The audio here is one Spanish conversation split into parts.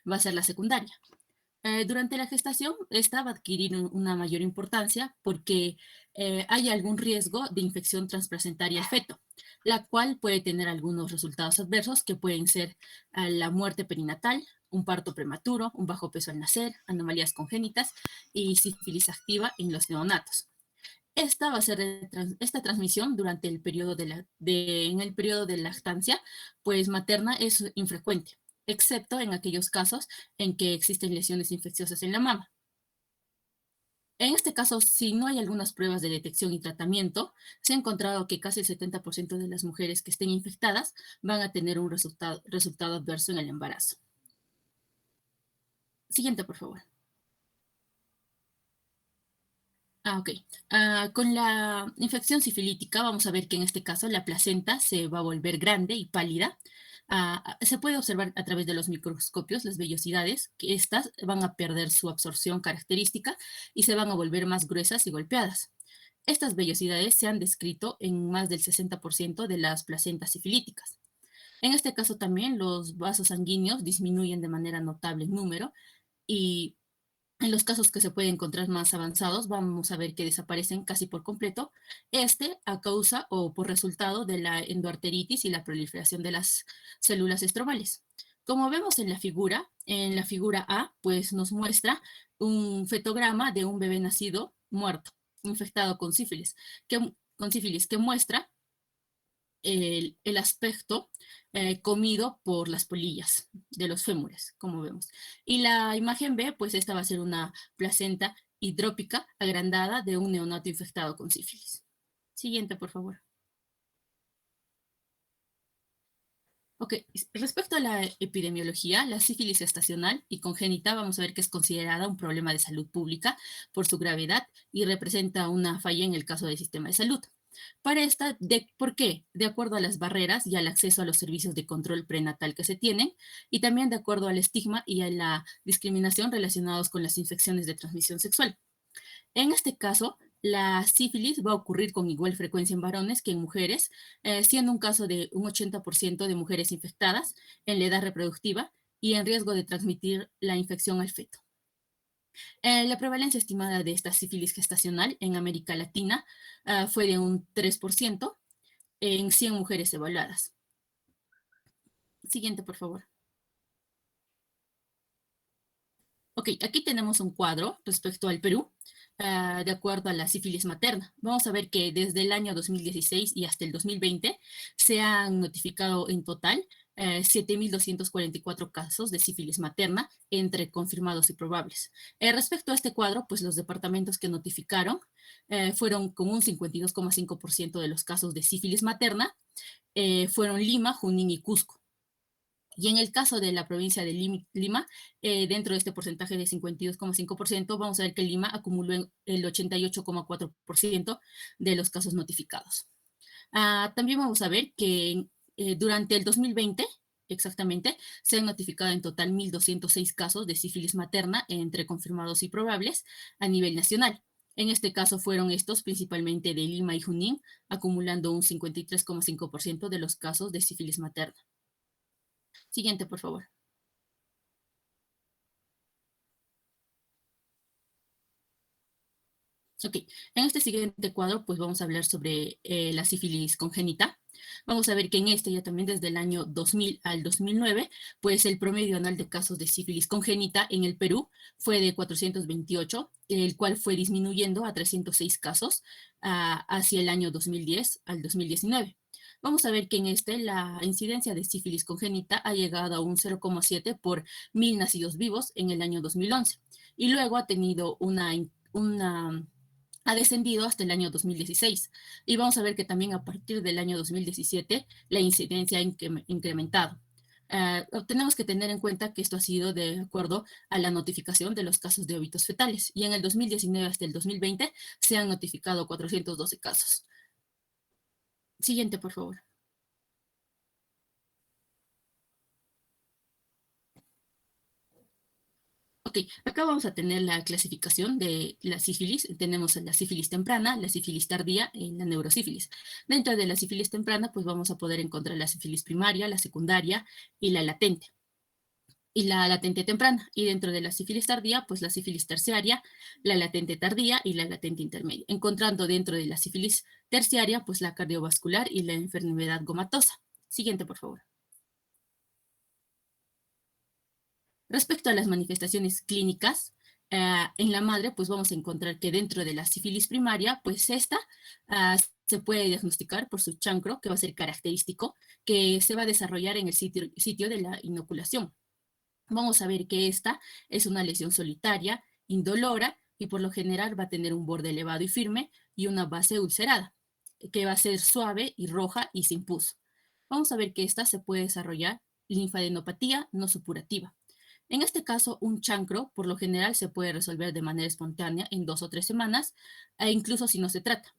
va a ser la secundaria. Durante la gestación, esta va a adquirir una mayor importancia porque hay algún riesgo de infección transplacentaria al feto, la cual puede tener algunos resultados adversos que pueden ser la muerte perinatal, un parto prematuro, un bajo peso al nacer, anomalías congénitas y sífilis activa en los neonatos. Esta va a ser esta transmisión durante el periodo en el periodo de lactancia, pues materna es infrecuente, excepto en aquellos casos en que existen lesiones infecciosas en la mama. En este caso, si no hay algunas pruebas de detección y tratamiento, se ha encontrado que casi el 70% de las mujeres que estén infectadas van a tener un resultado adverso en el embarazo. Siguiente, por favor. Ok. Con la infección sifilítica vamos a ver que en este caso la placenta se va a volver grande y pálida. Se puede observar a través de los microscopios las vellosidades, que estas van a perder su absorción característica y se van a volver más gruesas y golpeadas. Estas vellosidades se han descrito en más del 60% de las placentas sifilíticas. En este caso también los vasos sanguíneos disminuyen de manera notable en número y en los casos que se pueden encontrar más avanzados, vamos a ver que desaparecen casi por completo, a causa o por resultado de la endoarteritis y la proliferación de las células estromales. Como vemos en la figura A, pues nos muestra un fetograma de un bebé nacido muerto, infectado con sífilis, que muestra el aspecto comido por las polillas de los fémures, como vemos. Y la imagen B, pues esta va a ser una placenta hidrópica agrandada de un neonato infectado con sífilis. Siguiente, por favor. Ok, respecto a la epidemiología, la sífilis gestacional y congénita vamos a ver que es considerada un problema de salud pública por su gravedad y representa una falla en el caso del sistema de salud. Para esta, ¿por qué? De acuerdo a las barreras y al acceso a los servicios de control prenatal que se tienen, y también de acuerdo al estigma y a la discriminación relacionados con las infecciones de transmisión sexual. En este caso, la sífilis va a ocurrir con igual frecuencia en varones que en mujeres, siendo un caso de un 80% de mujeres infectadas en la edad reproductiva y en riesgo de transmitir la infección al feto. La prevalencia estimada de esta sífilis gestacional en América Latina fue de un 3% en 100 mujeres evaluadas. Siguiente, por favor. Ok, aquí tenemos un cuadro respecto al Perú, de acuerdo a la sífilis materna. Vamos a ver que desde el año 2016 y hasta el 2020 se han notificado en total 7.244 casos de sífilis materna entre confirmados y probables. Respecto a este cuadro, pues los departamentos que notificaron fueron con un 52,5% de los casos de sífilis materna, fueron Lima, Junín y Cusco. Y en el caso de la provincia de Lima, dentro de este porcentaje de 52,5%, vamos a ver que Lima acumuló el 88,4% de los casos notificados. También vamos a ver que durante el 2020, exactamente, se han notificado en total 1.206 casos de sífilis materna entre confirmados y probables a nivel nacional. En este caso fueron estos principalmente de Lima y Junín, acumulando un 53,5% de los casos de sífilis materna. Siguiente, por favor. Ok, en este siguiente cuadro, pues vamos a hablar sobre la sífilis congénita. Vamos a ver que en este, ya también desde el año 2000 al 2009, pues el promedio anual de casos de sífilis congénita en el Perú fue de 428, el cual fue disminuyendo a 306 casos hacia el año 2010 al 2019. Vamos a ver que en este la incidencia de sífilis congénita ha llegado a un 0,7 por 1.000 nacidos vivos en el año 2011 y luego ha tenido ha descendido hasta el año 2016. Y vamos a ver que también a partir del año 2017 la incidencia ha incrementado. Tenemos que tener en cuenta que esto ha sido de acuerdo a la notificación de los casos de óbitos fetales. Y en el 2019 hasta el 2020 se han notificado 412 casos. Siguiente, por favor. Ok, acá vamos a tener la clasificación de la sífilis. Tenemos la sífilis temprana, la sífilis tardía y la neurosífilis. Dentro de la sífilis temprana, pues vamos a poder encontrar la sífilis primaria, la secundaria y la latente. y la latente temprana. Y dentro de la sífilis tardía, pues la sífilis terciaria, la latente tardía y la latente intermedia. Encontrando dentro de la sífilis terciaria, pues la cardiovascular y la enfermedad gomatosa. Siguiente, por favor. Respecto a las manifestaciones clínicas, en la madre, pues vamos a encontrar que dentro de la sífilis primaria, pues esta se puede diagnosticar por su chancro, que va a ser característico, que se va a desarrollar en el sitio de la inoculación. Vamos a ver que esta es una lesión solitaria, indolora, y por lo general va a tener un borde elevado y firme y una base ulcerada, que va a ser suave y roja y sin pus. Vamos a ver que esta se puede desarrollar linfadenopatía no supurativa. En este caso, un chancro por lo general se puede resolver de manera espontánea en 2 o 3 semanas, e incluso si no se trata.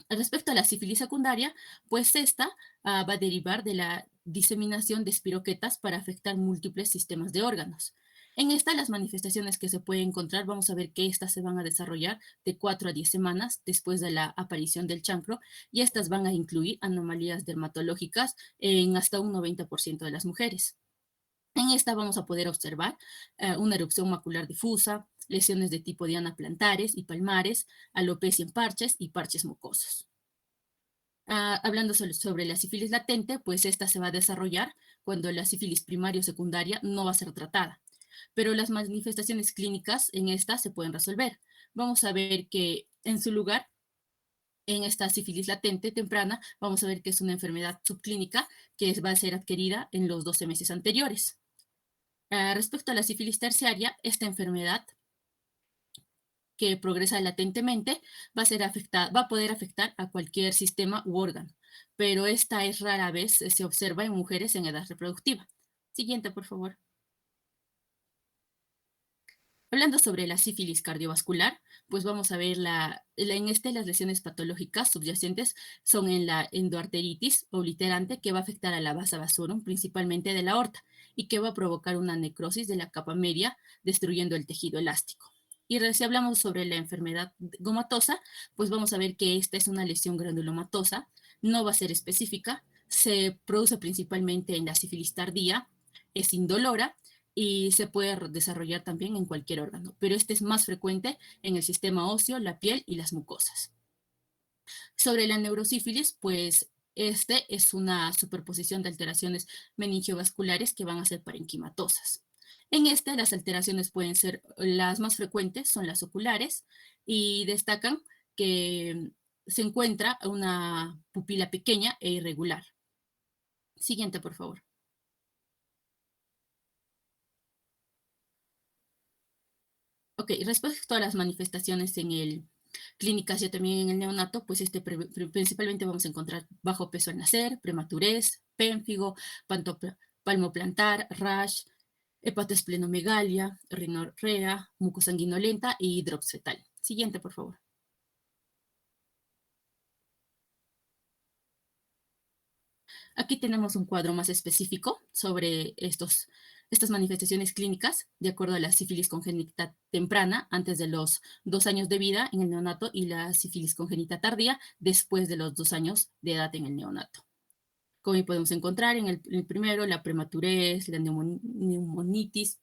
Respecto a la sífilis secundaria, pues esta va a derivar de la diseminación de espiroquetas para afectar múltiples sistemas de órganos. En esta, las manifestaciones que se pueden encontrar, vamos a ver que estas se van a desarrollar de 4 a 10 semanas después de la aparición del chancro, y estas van a incluir anomalías dermatológicas en hasta un 90% de las mujeres. En esta vamos a poder observar una erupción macular difusa, lesiones de tipo diana plantares y palmares, alopecia en parches y parches mucosos. Hablando sobre la sífilis latente, pues esta se va a desarrollar cuando la sífilis primaria o secundaria no va a ser tratada, pero las manifestaciones clínicas en esta se pueden resolver. Vamos a ver que en su lugar, en esta sífilis latente temprana, vamos a ver que es una enfermedad subclínica que va a ser adquirida en los 12 meses anteriores. Respecto a la sífilis terciaria, esta enfermedad que progresa latentemente va a poder afectar a cualquier sistema u órgano, pero esta es rara vez se observa en mujeres en edad reproductiva. Siguiente, por favor. Hablando sobre la sífilis cardiovascular, pues vamos a ver las lesiones patológicas subyacentes son en la endoarteritis obliterante, que va a afectar a la vasa vasorum, principalmente de la aorta, y que va a provocar una necrosis de la capa media, destruyendo el tejido elástico. Y si hablamos sobre la enfermedad gomatosa, pues vamos a ver que esta es una lesión granulomatosa, no va a ser específica, se produce principalmente en la sífilis tardía, es indolora y se puede desarrollar también en cualquier órgano, pero este es más frecuente en el sistema óseo, la piel y las mucosas. Sobre la neurosífilis, pues este es una superposición de alteraciones meningiovasculares que van a ser parenquimatosas. En este, las alteraciones pueden ser las más frecuentes, son las oculares, y destacan que se encuentra una pupila pequeña e irregular. Siguiente, por favor. Ok, respecto a las manifestaciones clínicas y también en el neonato, pues principalmente vamos a encontrar bajo peso al nacer, prematurez, pénfigo, palmoplantar, rash, hepatosplenomegalia, rinorrea, mucosanguinolenta y drops fetal. Siguiente, por favor. Aquí tenemos un cuadro más específico sobre estas manifestaciones clínicas de acuerdo a la sífilis congénita temprana antes de los 2 años de vida en el neonato y la sífilis congénita tardía después de los 2 años de edad en el neonato. Como podemos encontrar en el primero, la prematurez, la neumonitis,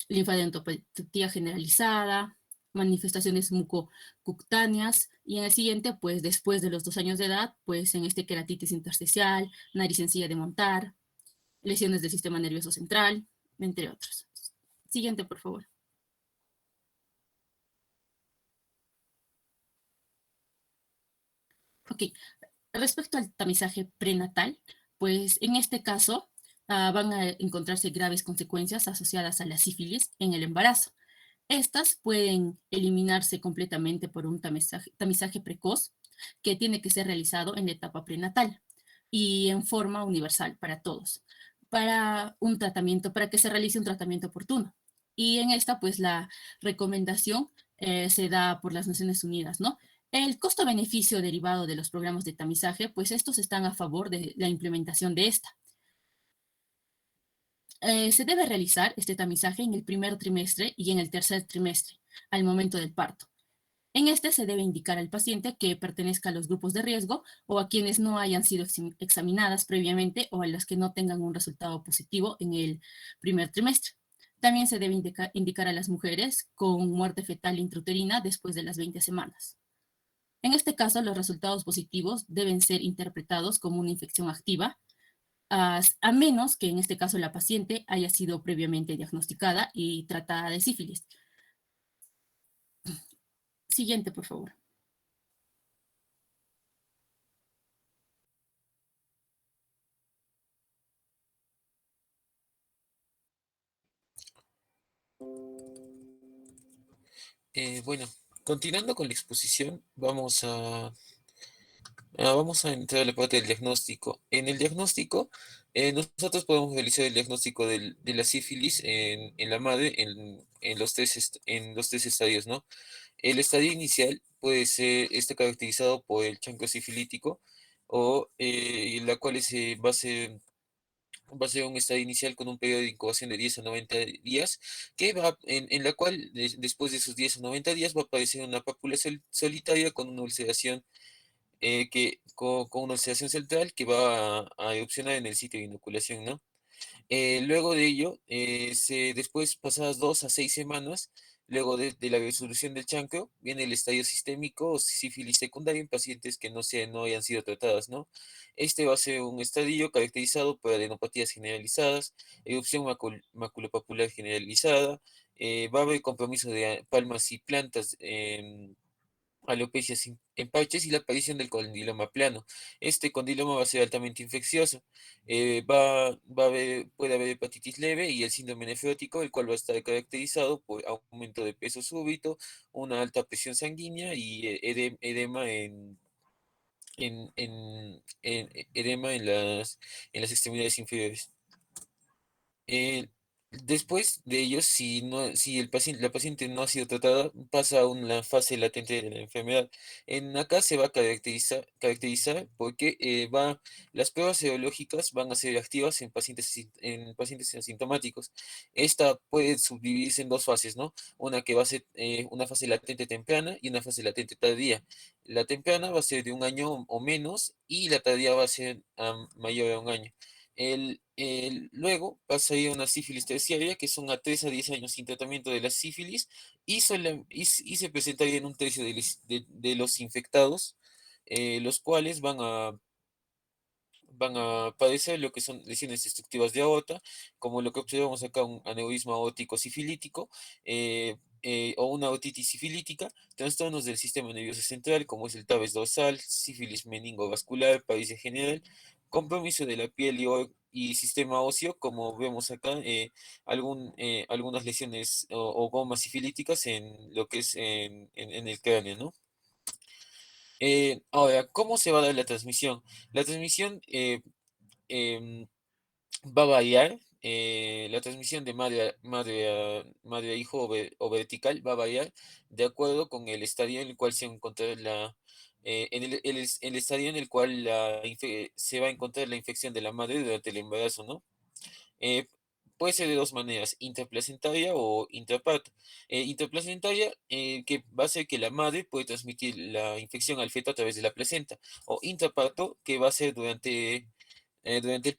linfadenopatía generalizada, manifestaciones mucocutáneas, y en el siguiente, pues después de los 2 años de edad, pues en este queratitis intersticial, nariz sencilla de montar, lesiones del sistema nervioso central, entre otros. Siguiente, por favor. Ok, respecto al tamizaje prenatal, pues en este caso van a encontrarse graves consecuencias asociadas a la sífilis en el embarazo. Estas pueden eliminarse completamente por un tamizaje precoz que tiene que ser realizado en la etapa prenatal y en forma universal para todos, para que se realice un tratamiento oportuno. Y en esta, pues la recomendación se da por las Naciones Unidas, ¿no? El costo-beneficio derivado de los programas de tamizaje, pues estos están a favor de la implementación de esta. Se debe realizar este tamizaje en el primer trimestre y en el tercer trimestre, al momento del parto. En este se debe indicar al paciente que pertenezca a los grupos de riesgo o a quienes no hayan sido examinadas previamente o a las que no tengan un resultado positivo en el primer trimestre. También se debe indicar a las mujeres con muerte fetal intrauterina después de las 20 semanas. En este caso, los resultados positivos deben ser interpretados como una infección activa, a menos que en este caso la paciente haya sido previamente diagnosticada y tratada de sífilis. Siguiente, por favor. Bueno, continuando con la exposición, vamos a entrar a la parte del diagnóstico. En el diagnóstico, nosotros podemos realizar el diagnóstico de la sífilis en la madre en en los tres estadios, ¿no? El estadio inicial está caracterizado por el chancro sifilítico, la cual va a ser un estadio inicial con un periodo de incubación de 10 a 90 días, en la cual después de esos 10 a 90 días va a aparecer una pápula solitaria con una ulceración, con una ulceración central que va a erupcionar en el sitio de inoculación, ¿no? Luego de ello, después, pasadas 2 a 6 semanas, luego de la resolución del chancro, viene el estadio sistémico o sífilis secundaria en pacientes que no hayan sido tratadas, ¿no? Este va a ser un estadio caracterizado por adenopatías generalizadas, erupción maculopapular generalizada, va a haber compromiso de palmas y plantas, alopecias en parches y la aparición del condiloma plano. Este condiloma va a ser altamente infeccioso. Puede haber hepatitis leve y el síndrome nefrótico, el cual va a estar caracterizado por aumento de peso súbito, una alta presión sanguínea y edema edema en las extremidades inferiores. Eh, Después de ellos, si la paciente no ha sido tratada, pasa a una fase latente de la enfermedad. Acá se va a caracterizar porque las pruebas serológicas van a ser activas en pacientes asintomáticos. Esta puede subdividirse en dos fases, ¿no? Una que va a ser una fase latente temprana y una fase latente tardía. La temprana va a ser de un año o menos y la tardía va a ser mayor a un año. Luego pasaría a una sífilis terciaria, que son a 3 a 10 años sin tratamiento de la sífilis, y se presentaría en un tercio de los infectados, los cuales van a padecer lo que son lesiones destructivas de aorta, como lo que observamos acá, un aneurisma aórtico sifilítico, o una otitis sifilítica, trastornos del sistema nervioso central, como es el tabes dorsal, sífilis meningovascular, paresia general, compromiso de la piel y sistema óseo, como vemos acá, algunas lesiones o gomas sifilíticas en lo que es en el cráneo, ¿no? Ahora, ¿cómo se va a dar la transmisión? La transmisión em, va a variar. La transmisión de madre a hijo o vertical va a variar de acuerdo con el estadio en el cual se encuentra el estadio en el cual se va a encontrar la infección de la madre durante el embarazo, ¿no? Eh, Puede ser de dos maneras, intraplacentaria o intraparto. Intraplacentaria, que va a ser que la madre puede transmitir la infección al feto a través de la placenta, o intraparto, que va a ser durante el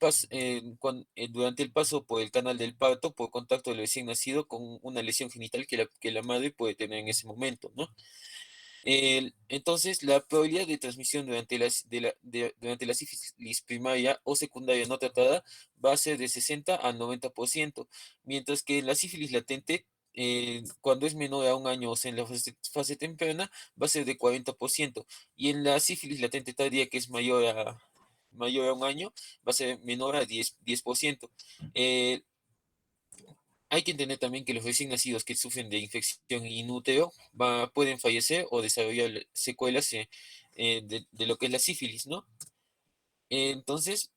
paso por el canal del parto, por contacto del recién nacido con una lesión genital que la madre puede tener en ese momento, ¿no? Entonces, la probabilidad de transmisión durante la sífilis primaria o secundaria no tratada va a ser de 60 al 90%, mientras que la sífilis latente, cuando es menor a un año, o sea, en la fase temprana, va a ser de 40%, y en la sífilis latente tardía, que es mayor a un año, va a ser menor a 10%. Eh, Hay que entender también que los recién nacidos que sufren de infección in útero pueden fallecer o desarrollar secuelas de lo que es la sífilis, ¿no? Entonces,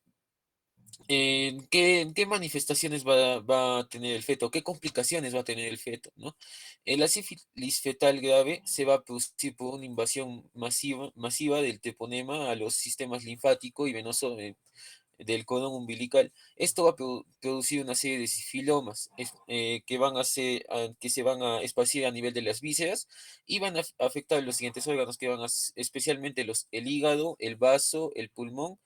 ¿qué manifestaciones va a tener el feto? ¿Qué complicaciones va a tener el feto, ¿no? La sífilis fetal grave se va a producir por una invasión masiva del treponema a los sistemas linfático y venoso, del cordón umbilical. Esto va a producir una serie de filomas que que se van a esparcir a nivel de las vísceras y van a afectar los siguientes órganos que especialmente el hígado, el vaso, el pulmón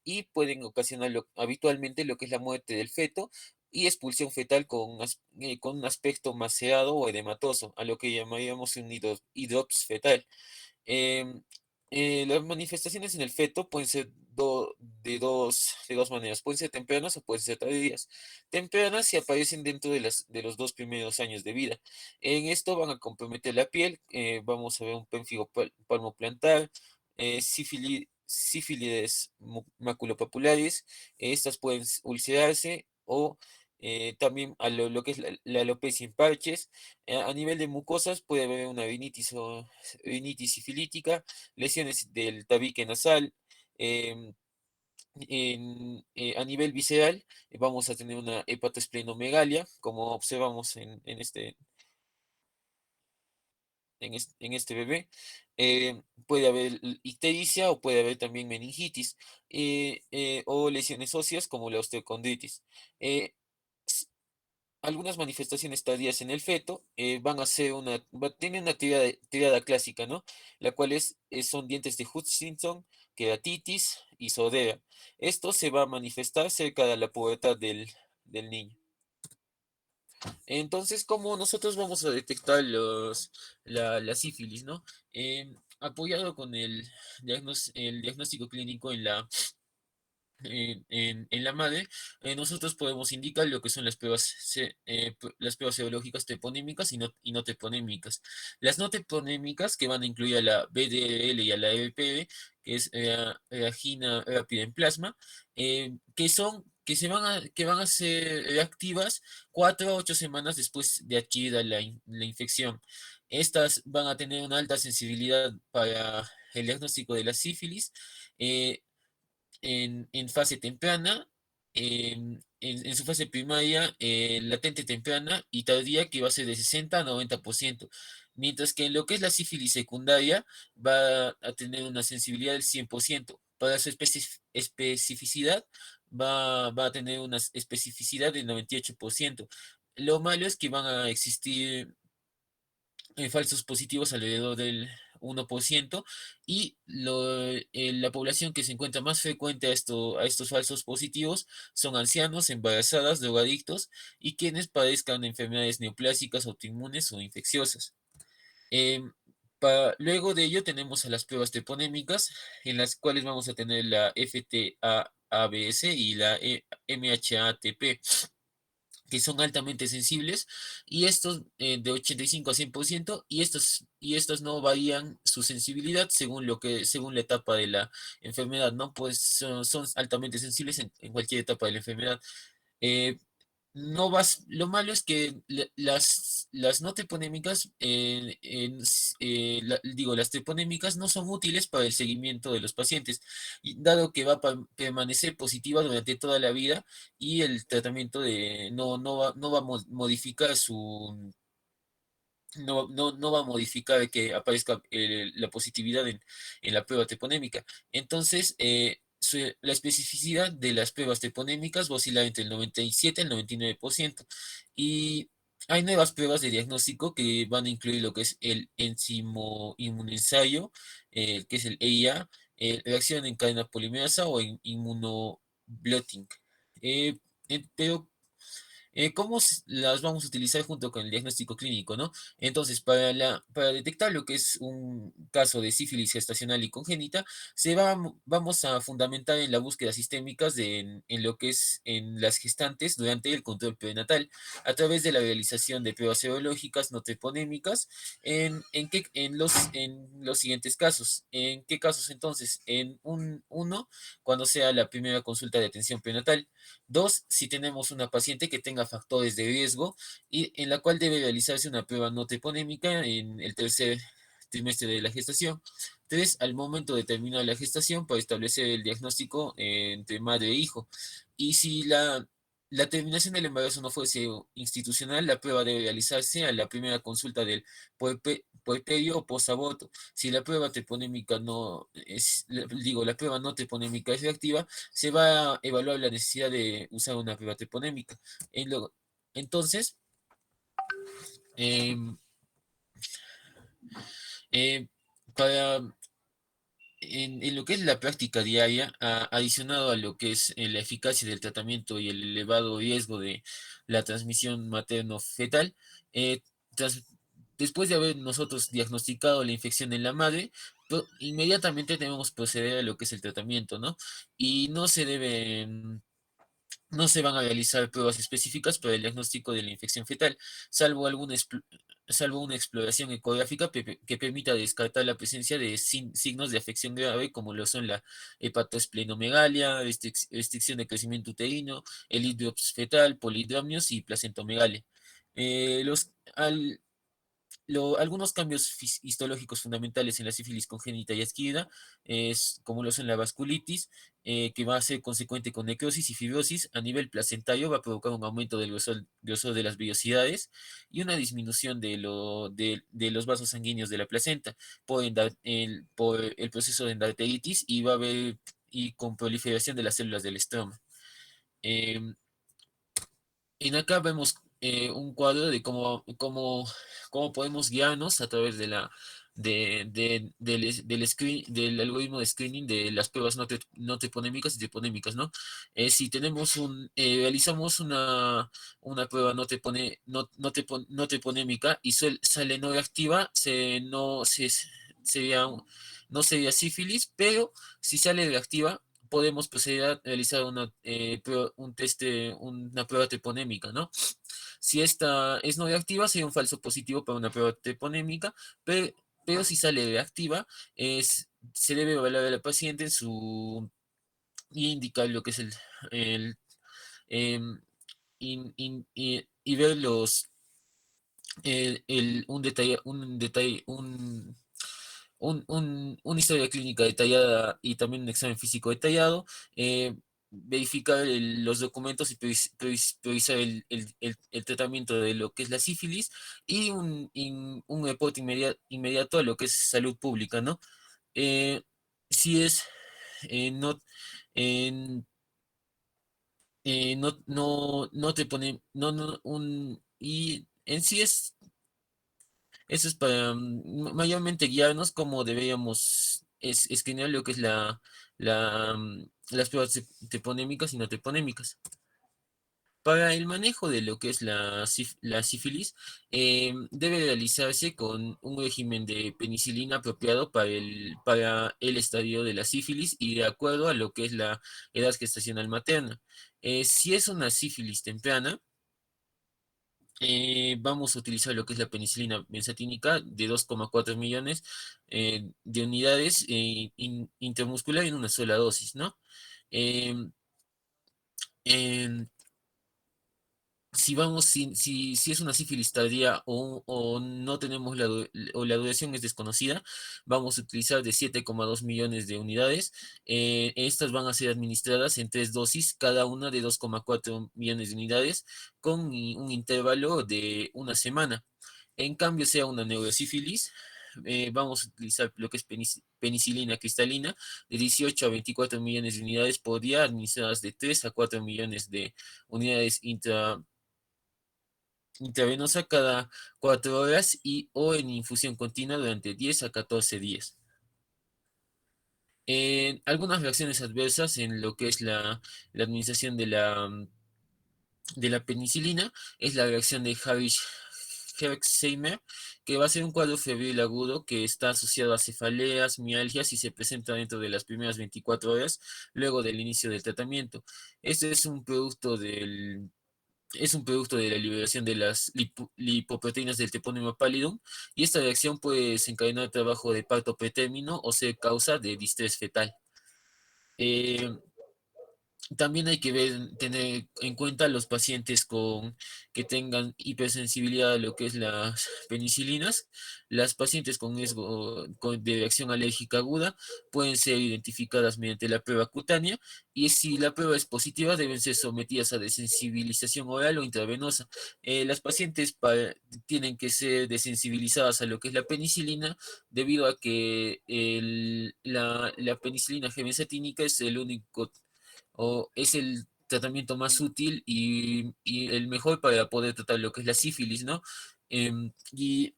y pueden ocasionar habitualmente lo que es la muerte del feto y expulsión fetal con un aspecto maceado o edematoso, a lo que llamaríamos un hidrops fetal. Em, las manifestaciones en el feto pueden ser de dos maneras, pueden ser tempranas o pueden ser tardías. Tempranas si aparecen dentro de los 2 primeros años de vida. En esto van a comprometer la piel, vamos a ver un pérfido palmoplantar, sífilis maculopapulares, estas pueden ulcerarse o también lo que es la alopecia en parches. A nivel de mucosas puede haber una rinitis sifilítica, lesiones del tabique nasal. em, a nivel visceral, vamos a tener una hepatoesplenomegalia, como observamos en este bebé. Puede haber ictericia o puede haber también meningitis o lesiones óseas como la osteocondritis. Eh, Algunas manifestaciones tardías en el feto van a ser tienen una tirada clásica, ¿no? La cual son dientes de Hutchinson, queratitis y sordera. Esto se va a manifestar cerca de la pubertad del niño. Entonces, ¿cómo nosotros vamos a detectar la sífilis, ¿no? Apoyado con el diagnóstico clínico en la madre, nosotros podemos indicar lo que son las pruebas serológicas toponímicas y no toponímicas. Las no toponímicas, que van a incluir a la BDRL y a la EBPB, que es reagina rápida en plasma, que van a ser reactivas 4 a 8 semanas después de adquirida la infección. Estas van a tener una alta sensibilidad para el diagnóstico de la sífilis. eh, en fase temprana, en su fase primaria, latente temprana y tardía, que va a ser de 60 a 90%, mientras que en lo que es la sífilis secundaria va a tener una sensibilidad del 100%. Para su especificidad va a tener una especificidad del 98%. Lo malo es que van a existir falsos positivos alrededor del 1% y la población que se encuentra más frecuente a estos falsos positivos son ancianos, embarazadas, drogadictos y quienes padezcan enfermedades neoplásicas, autoinmunes o infecciosas. Em, Luego de ello tenemos a las pruebas toponémicas, en las cuales vamos a tener la FTAABS y la MHATP, que son altamente sensibles, y estos de 85 a 100%, y estos no varían su sensibilidad según la etapa de la enfermedad, ¿no? Pues son altamente sensibles en cualquier etapa de la enfermedad. Eh, no vas, lo malo es que las no treponémicas, digo, las treponémicas no son útiles para el seguimiento de los pacientes, dado que va a permanecer positiva durante toda la vida y el tratamiento no va a modificar no va a modificar que aparezca la positividad en la prueba treponémica. Entonces, la especificidad de las pruebas treponémicas va a oscilar entre el 97 y el 99%. Y hay nuevas pruebas de diagnóstico que van a incluir lo que es el enzimo inmunoensayo, que es el EIA, reacción en cadena polimerasa o inmunoblotting. Pero ¿cómo las vamos a utilizar junto con el diagnóstico clínico, ¿no? Entonces, para detectar lo que es un caso de sífilis gestacional y congénita, vamos a fundamentar en la búsqueda sistémicas en lo que es en las gestantes durante el control prenatal, a través de la realización de pruebas serológicas no treponémicas, en los siguientes casos. ¿En qué casos entonces? Uno, cuando sea la primera consulta de atención prenatal. Dos, si tenemos una paciente que tenga factores de riesgo y en la cual debe realizarse una prueba no treponémica en el tercer trimestre de la gestación. Tres, al momento de terminar la gestación para establecer el diagnóstico entre madre e hijo. Y si la terminación del embarazo no fuese institucional, la prueba debe realizarse a la primera consulta del puerperio o posaborto. Si la prueba treponémica no es, digo, la prueba no treponémica es reactiva, se va a evaluar la necesidad de usar una prueba treponémica. Entonces, em, em, para en lo que es la práctica diaria, adicionado a lo que es la eficacia del tratamiento y el elevado riesgo de la transmisión materno-fetal, eh, tras- después de haber nosotros diagnosticado la infección en la madre, inmediatamente debemos proceder a lo que es el tratamiento, ¿no? Y no se van a realizar pruebas específicas para el diagnóstico de la infección fetal, salvo salvo una exploración ecográfica que permita descartar la presencia de signos de afección grave como lo son la hepatosplenomegalia, restricción de crecimiento uterino, el hidrops fetal, polidromios y placentomegalia. Eh, los, al, algunos cambios histológicos fundamentales en la sífilis congénita y adquirida, como lo son la vasculitis, que va a ser consecuente con necrosis y fibrosis a nivel placentario, va a provocar un aumento del grosor de las vellosidades y una disminución de los vasos sanguíneos de la placenta por el proceso de endarteritis y va a haber y con proliferación de las células del estroma. Em, en acá vemos un cuadro de cómo podemos guiarnos a través del algoritmo de screening de las pruebas no treponémicas y treponémicas, ¿no? Si realizamos una prueba no treponémica y sale no reactiva, sería, no sería sífilis, pero si sale reactiva, podemos proceder a realizar una prueba treponémica, ¿no? Si esta es no reactiva, sería un falso positivo para una prueba treponémica, pero si sale reactiva, se debe evaluar a la paciente y indicar lo que es el em, y ver un detalle, una historia clínica detallada y también un examen físico detallado, verificar los documentos y priorizar el tratamiento de lo que es la sífilis y un reporte inmediato a lo que es salud pública, ¿no? Si es no, en- no te pone, no, no, y en sí eso es para mayormente guiarnos cómo deberíamos escribir lo que es las pruebas teponémicas y no teponémicas. Para el manejo de lo que es la sífilis, debe realizarse con un régimen de penicilina apropiado para el estadio de la sífilis y de acuerdo a lo que es la edad gestacional materna. Si es una sífilis temprana, vamos a utilizar lo que es la penicilina benzatínica de 2,4 millones de unidades intramuscular en una sola dosis, ¿no? Em, en- si es una sífilis tardía o no tenemos o la duración es desconocida, vamos a utilizar de 7,2 millones de unidades. Estas van a ser administradas en tres dosis, cada una de 2,4 millones de unidades, con un intervalo de una semana. En cambio, sea una neurosífilis, vamos a utilizar lo que es penicilina cristalina de 18 a 24 millones de unidades por día, administradas de 3 a 4 millones de unidades intravenosa cada 4 horas o en infusión continua durante 10 a 14 días. Algunas reacciones adversas en lo que es la administración de la penicilina es la reacción de Harris-Herxheimer, que va a ser un cuadro febril agudo que está asociado a cefaleas, mialgias y se presenta dentro de las primeras 24 horas luego del inicio del tratamiento. Este es un producto de la liberación de las lipoproteínas del topónimo pallidum y esta reacción puede desencadenar trabajo de parto pretérmino o ser causa de distrés fetal. Eh, También hay que tener en cuenta los pacientes que tengan hipersensibilidad a lo que es las penicilinas. Las pacientes con riesgo de reacción alérgica aguda pueden ser identificadas mediante la prueba cutánea y si la prueba es positiva deben ser sometidas a desensibilización oral o intravenosa. Las pacientes tienen que ser desensibilizadas a lo que es la penicilina debido a que la penicilina gemcitabínica es el único o es el tratamiento más útil y el mejor para poder tratar lo que es la sífilis, ¿no? Y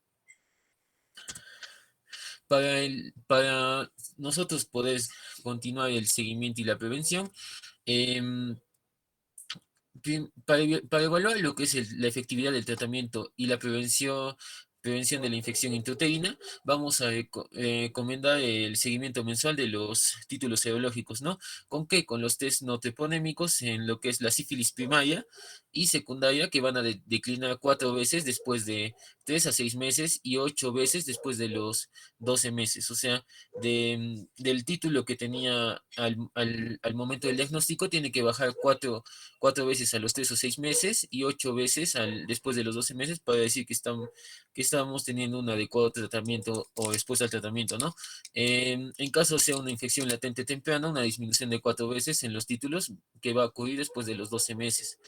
para nosotros poder continuar el seguimiento y la prevención, em, para evaluar lo que es la efectividad del tratamiento y la prevención de la infección intrauterina, vamos a recomendar el seguimiento mensual de los títulos serológicos, ¿no? ¿Con qué? Con los test no treponémicos en lo que es la sífilis primaria y secundaria, que van a declinar 4 veces después de 3 a 6 meses y 8 veces después de los 12 meses. O sea, del título que tenía al momento del diagnóstico, tiene que bajar 4 veces a los 3 o 6 meses y 8 veces después de los 12 meses para decir que estamos teniendo un adecuado tratamiento o respuesta al tratamiento, ¿no? En caso sea una infección latente temprana, una disminución de 4 veces en los títulos que va a ocurrir después de los 12 meses.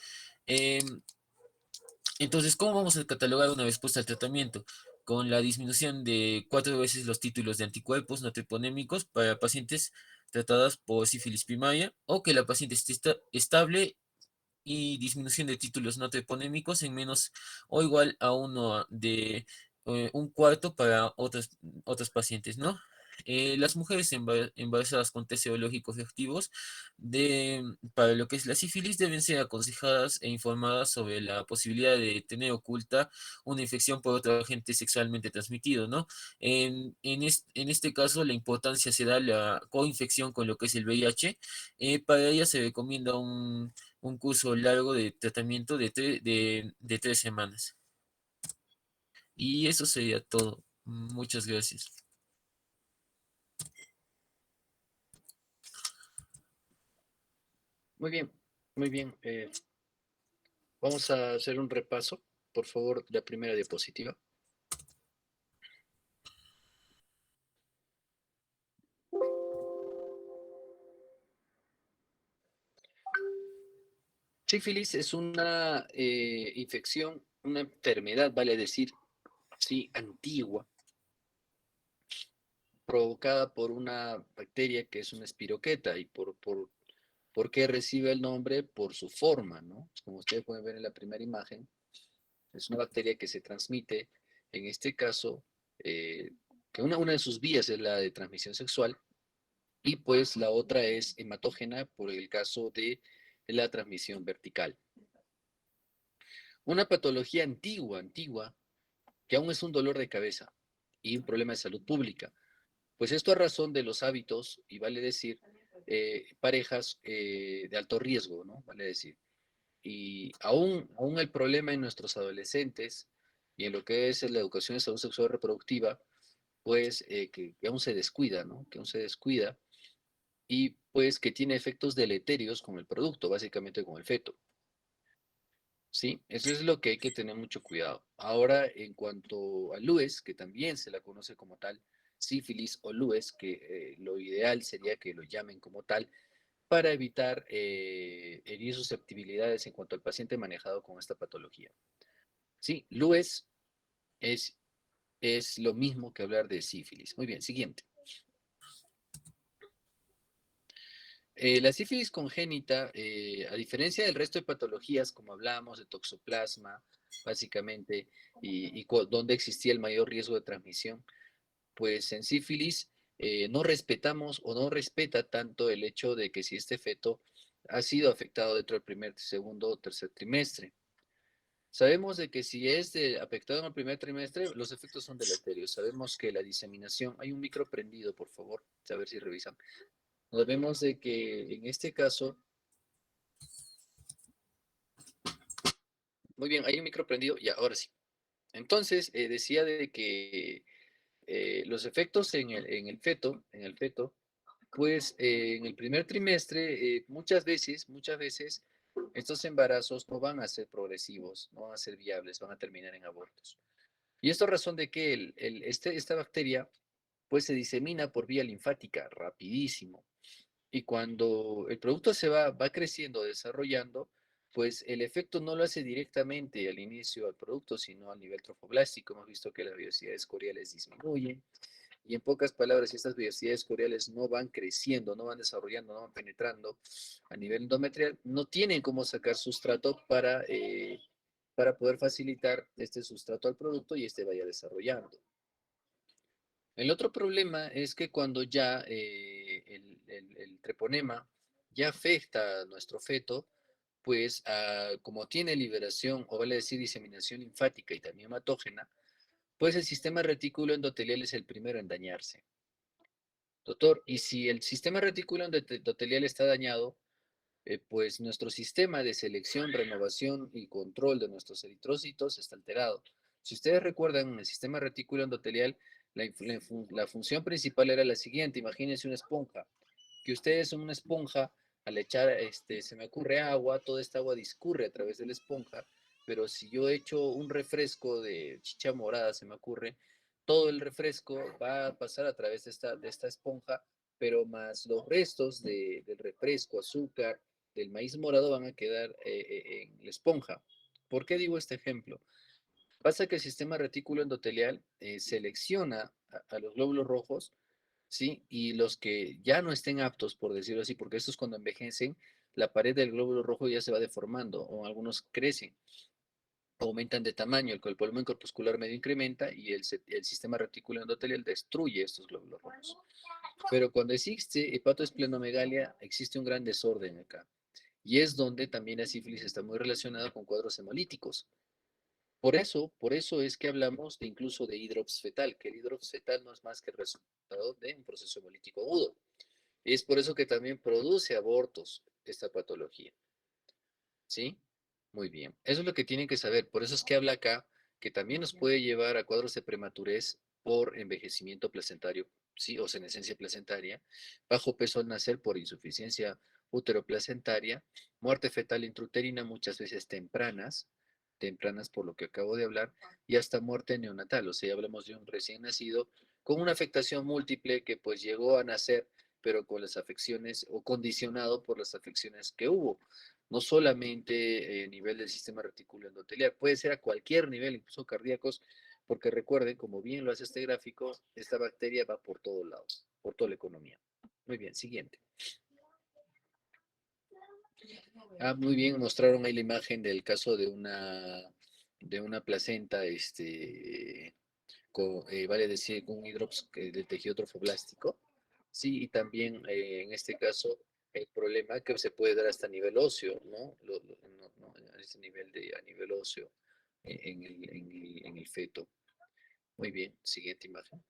Entonces, ¿cómo vamos a catalogar una respuesta al tratamiento? Con la disminución de 4 veces los títulos de anticuerpos no treponémicos para pacientes tratadas por sífilis primaria o que la paciente esté estable y disminución de títulos no treponémicos en menos o igual a uno de un cuarto para otros pacientes, ¿no? Las mujeres embarazadas con test serológicos reactivos para lo que es la sífilis deben ser aconsejadas e informadas sobre la posibilidad de tener oculta una infección por otro agente sexualmente transmitido, ¿no? En este caso, la importancia se da a la coinfección con lo que es el VIH. Para ella se recomienda un curso largo de tratamiento de 3 semanas. Y eso sería todo. Muchas gracias. Muy bien, muy bien. Vamos a hacer un repaso. Por favor, la primera diapositiva. Sífilis es una infección, una enfermedad, vale decir, sí, antigua, provocada por una bacteria que es una espiroqueta y por qué recibe el nombre por su forma, ¿no? Como ustedes pueden ver en la primera imagen, es una bacteria que se transmite, en este caso, que una de sus vías es la de transmisión sexual y pues la otra es hematógena por el caso de la transmisión vertical. Una patología antigua, que aún es un dolor de cabeza y un problema de salud pública. Pues esto a razón de los hábitos, y vale decir, parejas de alto riesgo, ¿no? Vale decir. Y aún el problema en nuestros adolescentes y en lo que es la educación de salud sexual reproductiva, pues que aún se descuida, ¿no? Que aún se descuida y pues que tiene efectos deleterios con el producto, básicamente con el feto. Sí, eso es lo que hay que tener mucho cuidado. Ahora, en cuanto a Lues, que también se la conoce como tal, sífilis o Lues, que lo ideal sería que lo llamen como tal, para evitar herir susceptibilidades en cuanto al paciente manejado con esta patología. Sí, Lues es, es lo mismo que hablar de sífilis. Muy bien, siguiente. La sífilis congénita, a diferencia del resto de patologías, como hablábamos de toxoplasma, básicamente, y donde existía el mayor riesgo de transmisión, pues en sífilis no respetamos o no respeta tanto el hecho de que si este feto ha sido afectado dentro del primer, segundo o tercer trimestre. Sabemos de que si afectado en el primer trimestre, los efectos son deleterios. Sabemos que la diseminación, hay un micro prendido, por favor, a ver si revisan. Nos vemos de que en este caso, muy bien, hay un micro prendido, ya, ahora sí. Entonces, decía de que los efectos en el feto Pues en el primer trimestre, muchas veces, estos embarazos no van a ser progresivos, no van a ser viables, van a terminar en abortos. Y esto a razón de que esta bacteria pues se disemina por vía linfática rapidísimo. Y cuando el producto va creciendo, desarrollando, pues el efecto no lo hace directamente al inicio al producto, sino a nivel trofoblástico. Hemos visto que las velocidades coriales disminuyen. Y en pocas palabras, si estas velocidades coriales no van creciendo, no van desarrollando, no van penetrando a nivel endometrial, no tienen cómo sacar sustrato para poder facilitar este sustrato al producto y este vaya desarrollando. El otro problema es que cuando ya el treponema ya afecta a nuestro feto, pues como tiene liberación, o vale decir diseminación linfática y también hematógena, pues el sistema retículo endotelial es el primero en dañarse. Doctor, y si el sistema reticular endotelial está dañado, pues nuestro sistema de selección, renovación y control de nuestros eritrocitos está alterado. Si ustedes recuerdan, en el sistema retículo endotelial, la función principal era la siguiente: imagínense una esponja, que ustedes son una esponja, al echar, se me ocurre agua, toda esta agua discurre a través de la esponja, pero si yo echo un refresco de chicha morada, se me ocurre, todo el refresco va a pasar a través de esta esponja, pero más los restos del refresco, azúcar, del maíz morado van a quedar en la esponja. ¿Por qué digo este ejemplo? Pasa que el sistema retículo endotelial selecciona a los glóbulos rojos, ¿sí? Y los que ya no estén aptos, por decirlo así, porque estos cuando envejecen, la pared del glóbulo rojo ya se va deformando, o algunos crecen, aumentan de tamaño, el volumen corpuscular medio incrementa y el sistema retículo endotelial destruye estos glóbulos rojos. Pero cuando existe hepatoesplenomegalia, existe un gran desorden acá. Y es donde también la sífilis está muy relacionada con cuadros hemolíticos. Por eso es que hablamos de incluso de hidrops fetal, que el hidrops fetal no es más que el resultado de un proceso hemolítico agudo. Y es por eso que también produce abortos esta patología. ¿Sí? Muy bien. Eso es lo que tienen que saber. Por eso es que habla acá que también nos puede llevar a cuadros de prematurez por envejecimiento placentario, sí, o senescencia placentaria, bajo peso al nacer por insuficiencia uteroplacentaria, muerte fetal intrauterina muchas veces tempranas por lo que acabo de hablar, y hasta muerte neonatal, o sea, hablamos de un recién nacido con una afectación múltiple que pues llegó a nacer, pero con las afecciones o condicionado por las afecciones que hubo, no solamente a nivel del sistema reticular endotelial, puede ser a cualquier nivel, incluso cardíacos, porque recuerden, como bien lo hace este gráfico, esta bacteria va por todos lados, por toda la economía. Muy bien, siguiente. Muy bien, mostraron ahí la imagen del caso de una placenta, vale decir, con un hidrops de tejido trofoblástico. Sí, y también en este caso el problema que se puede dar hasta nivel óseo, ¿no? A ese nivel a nivel óseo en el feto. Muy bien, siguiente imagen.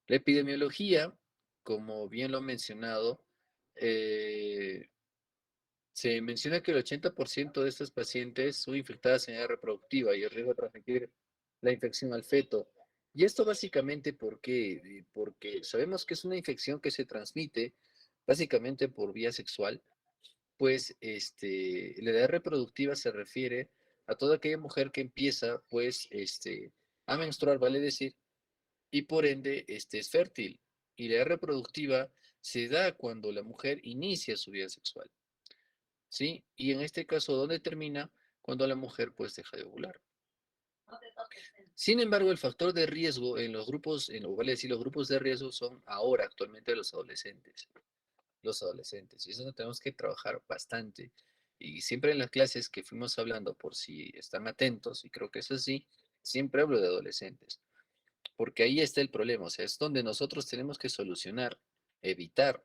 La epidemiología, como bien lo he mencionado, se menciona que el 80% de estas pacientes son infectadas en edad reproductiva y el riesgo de transmitir la infección al feto. Y esto básicamente porque sabemos que es una infección que se transmite básicamente por vía sexual, pues la edad reproductiva se refiere a toda aquella mujer que empieza pues a menstruar, vale decir, y por ende es fértil. Y la edad reproductiva se da cuando la mujer inicia su vida sexual. ¿Sí? Y en este caso, ¿dónde termina? Cuando la mujer pues deja de ovular. Sin embargo, el factor de riesgo en los grupos, o vale decir, los grupos de riesgo son ahora, actualmente, los adolescentes. Los adolescentes. Y eso tenemos que trabajar bastante. Y siempre en las clases que fuimos hablando, por si están atentos, y creo que es así, siempre hablo de adolescentes. Porque ahí está el problema. O sea, es donde nosotros tenemos que solucionar, evitar,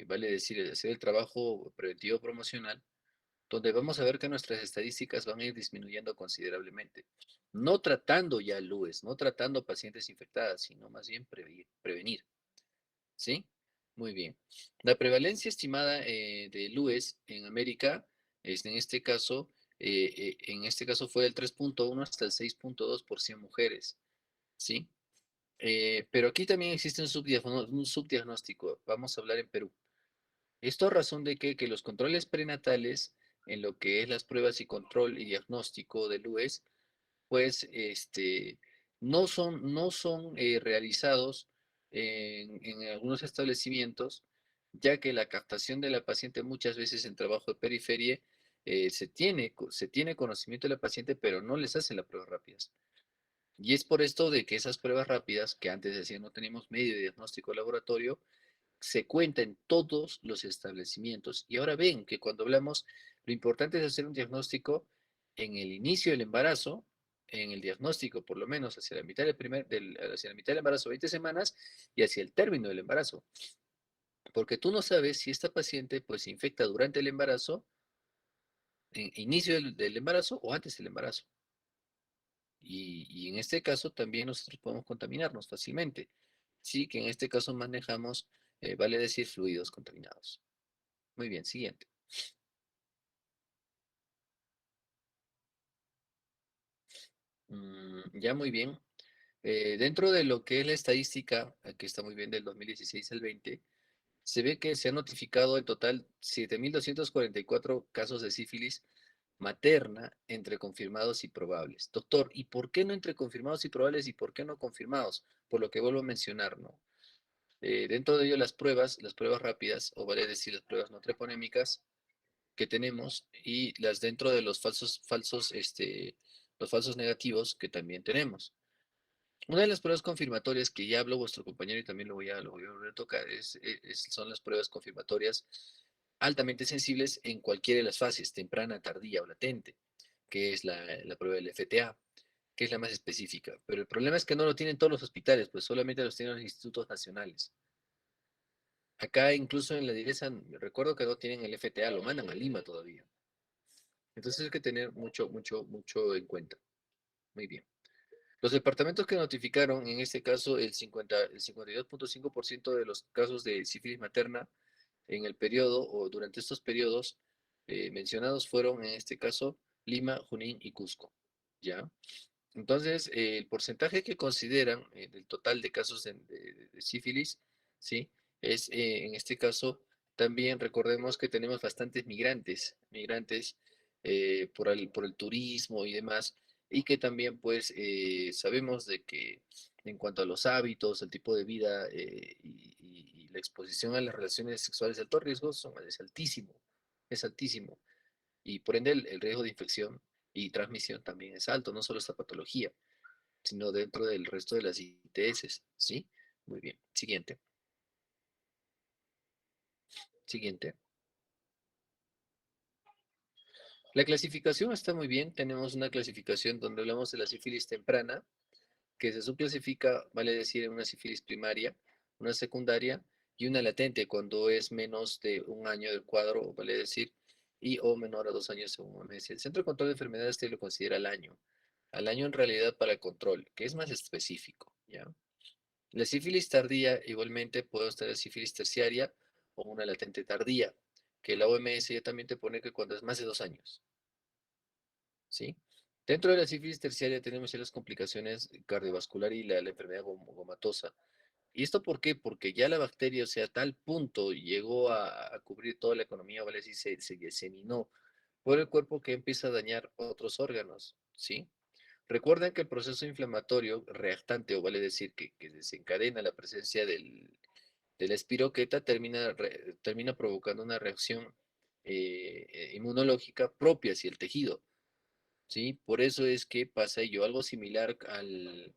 vale decir, hacer el trabajo preventivo promocional donde vamos a ver que nuestras estadísticas van a ir disminuyendo considerablemente. No tratando ya LUES, no tratando pacientes infectadas, sino más bien prevenir. ¿Sí? Muy bien. La prevalencia estimada de LUES en América, en este caso fue del 3.1 hasta el 6.2 por 100 mujeres. ¿sí? Pero aquí también existe un subdiagnóstico. Vamos a hablar en Perú. Esto a razón de que los controles prenatales, en lo que es las pruebas y control y diagnóstico del UES, pues no son realizados en algunos establecimientos, ya que la captación de la paciente muchas veces en trabajo de periferia se tiene conocimiento de la paciente, pero no les hacen las pruebas rápidas. Y es por esto de que esas pruebas rápidas, que antes decían no tenemos medio de diagnóstico de laboratorio, se cuenta en todos los establecimientos. Y ahora ven que cuando hablamos, lo importante es hacer un diagnóstico en el inicio del embarazo, en el diagnóstico por lo menos hacia la mitad hacia la mitad del embarazo, 20 semanas, y hacia el término del embarazo. Porque tú no sabes si esta paciente pues se infecta durante el embarazo, en inicio del embarazo o antes del embarazo. Y en este caso también nosotros podemos contaminarnos fácilmente. Sí, que en este caso manejamos, vale decir, fluidos contaminados. Muy bien, siguiente. Ya muy bien. Dentro de lo que es la estadística, que está muy bien del 2016 al 20, se ve que se han notificado en total 7.244 casos de sífilis materna entre confirmados y probables. Doctor, ¿y por qué no entre confirmados y probables y por qué no confirmados? Por lo que vuelvo a mencionar, ¿no? Dentro de ello las pruebas rápidas, o vale decir las pruebas no treponémicas que tenemos y las dentro de los falsos negativos que también tenemos. Una de las pruebas confirmatorias que ya habló vuestro compañero y también lo voy a volver a tocar son las pruebas confirmatorias altamente sensibles en cualquiera de las fases, temprana, tardía o latente, que es la prueba del FTA, que es la más específica. Pero el problema es que no lo tienen todos los hospitales, pues solamente los tienen los institutos nacionales. Acá incluso en la DIRESA, recuerdo que no tienen el FTA, lo mandan a Lima todavía. Entonces hay que tener mucho, mucho, mucho en cuenta. Muy bien. Los departamentos que notificaron, en este caso, el 52.5% de los casos de sífilis materna en el periodo o durante estos periodos mencionados fueron, en este caso, Lima, Junín y Cusco. ¿Ya? Entonces, el porcentaje que consideran del total de casos de sífilis, ¿sí? Es, en este caso, también recordemos que tenemos bastantes migrantes por el turismo y demás, y que también, pues, sabemos de que en cuanto a los hábitos, el tipo de vida y la exposición a las relaciones sexuales de alto riesgo es altísimo, es altísimo y por ende el riesgo de infección y transmisión también es alto, no solo esta patología, sino dentro del resto de las ITS, ¿sí? Muy bien. Siguiente. Siguiente. La clasificación está muy bien. Tenemos una clasificación donde hablamos de la sífilis temprana, que se subclasifica, vale decir, en una sífilis primaria, una secundaria y una latente cuando es menos de un año del cuadro, vale decir, y o menor a 2 años según OMS. El Centro de Control de Enfermedades te lo considera al año. Al año en realidad para el control, que es más específico, ¿ya? La sífilis tardía igualmente puede estar la sífilis terciaria o una latente tardía, que la OMS ya también te pone que cuando es más de 2 años, ¿sí? Dentro de la sífilis terciaria tenemos ya las complicaciones cardiovascular y la enfermedad gomatosa. ¿Y esto por qué? Porque ya la bacteria, o sea, a tal punto llegó a cubrir toda la economía, vale decir, se diseminó por el cuerpo que empieza a dañar otros órganos, ¿sí? Recuerden que el proceso inflamatorio reactante, o vale decir que desencadena la presencia de la espiroqueta, termina provocando una reacción inmunológica propia hacia el tejido, ¿sí? Por eso es que pasa ello, algo similar al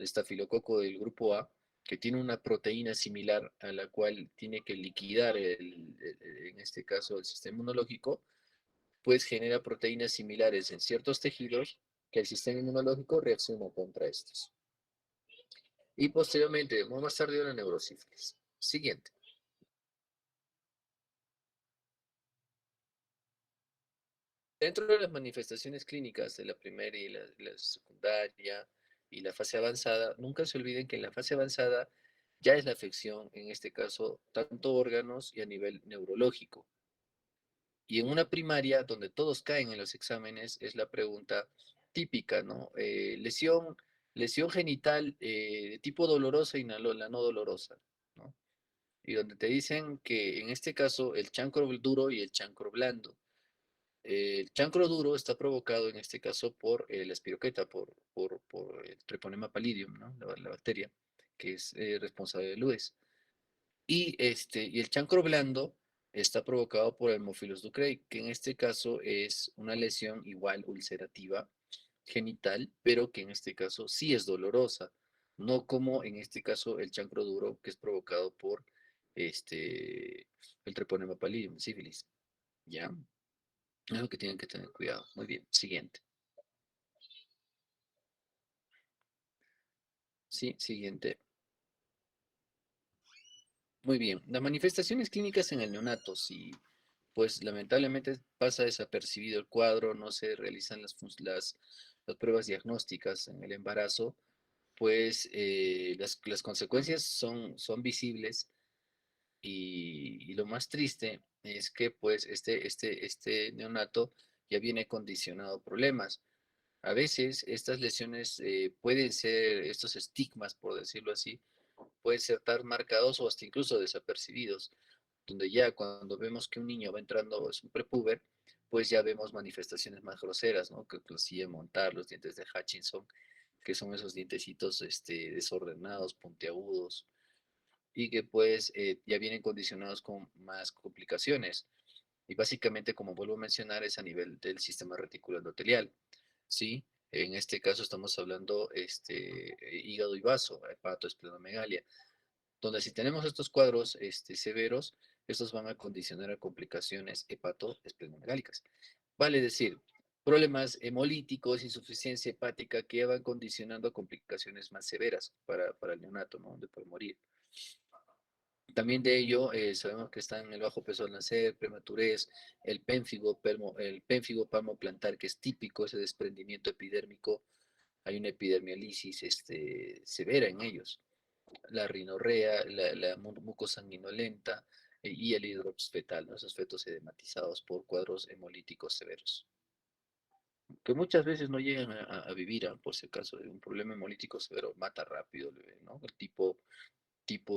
estafilococo del grupo A, que tiene una proteína similar a la cual tiene que liquidar, en este caso, el sistema inmunológico, pues genera proteínas similares en ciertos tejidos que el sistema inmunológico reacciona contra estos. Y posteriormente, más tarde, la neurosífilis. Siguiente. Dentro de las manifestaciones clínicas de la primaria y la secundaria y la fase avanzada, nunca se olviden que en la fase avanzada ya es la afección, en este caso, tanto órganos y a nivel neurológico. Y en una primaria, donde todos caen en los exámenes, es la pregunta típica, ¿no? lesión genital de tipo dolorosa y la no dolorosa, ¿no? Y donde te dicen que en este caso el chancro duro y el chancro blando. El chancro duro está provocado en este caso por la espiroqueta, por el Treponema pallidum, ¿no? La bacteria que es responsable de Lues. Y el chancro blando está provocado por el Haemophilus ducreyi, que en este caso es una lesión igual ulcerativa genital, pero que en este caso sí es dolorosa, no como en este caso el chancro duro, que es provocado por este, el Treponema pallidum, sífilis. ¿Ya? Es lo que tienen que tener cuidado. Muy bien, siguiente. Sí, siguiente. Muy bien. Las manifestaciones clínicas en el neonato, si pues lamentablemente pasa desapercibido el cuadro, no se realizan las pruebas diagnósticas en el embarazo, pues las consecuencias son visibles y lo más triste es que pues este neonato ya viene condicionado a problemas. A veces estas lesiones pueden ser, estos estigmas, por decirlo así, pueden ser tan marcados o hasta incluso desapercibidos, donde ya cuando vemos que un niño va entrando, es un prepuber, pues ya vemos manifestaciones más groseras, ¿no? Que la silla de montar, los dientes de Hutchinson, que son esos dientecitos desordenados, puntiagudos, y que pues ya vienen condicionados con más complicaciones. Y básicamente, como vuelvo a mencionar, es a nivel del sistema reticular endotelial, ¿sí? En este caso estamos hablando hígado y vaso, hepatoesplenomegalia, donde si tenemos estos cuadros severos, estos van a condicionar a complicaciones hepatoesplenomegálicas. Vale decir, problemas hemolíticos, insuficiencia hepática que van condicionando a complicaciones más severas para el neonato, ¿no? Donde puede morir. También de ello sabemos que están el bajo peso al nacer, prematurez, el pénfigo palmoplantar, que es típico, ese desprendimiento epidérmico, hay una epidermiolisis severa en ellos, la rinorrea, la mucosanguinolenta y el hidrops fetal, ¿no? Esos fetos edematizados por cuadros hemolíticos severos, que muchas veces no llegan a vivir, por si acaso, un problema hemolítico severo mata rápido al bebé, ¿no? El tipo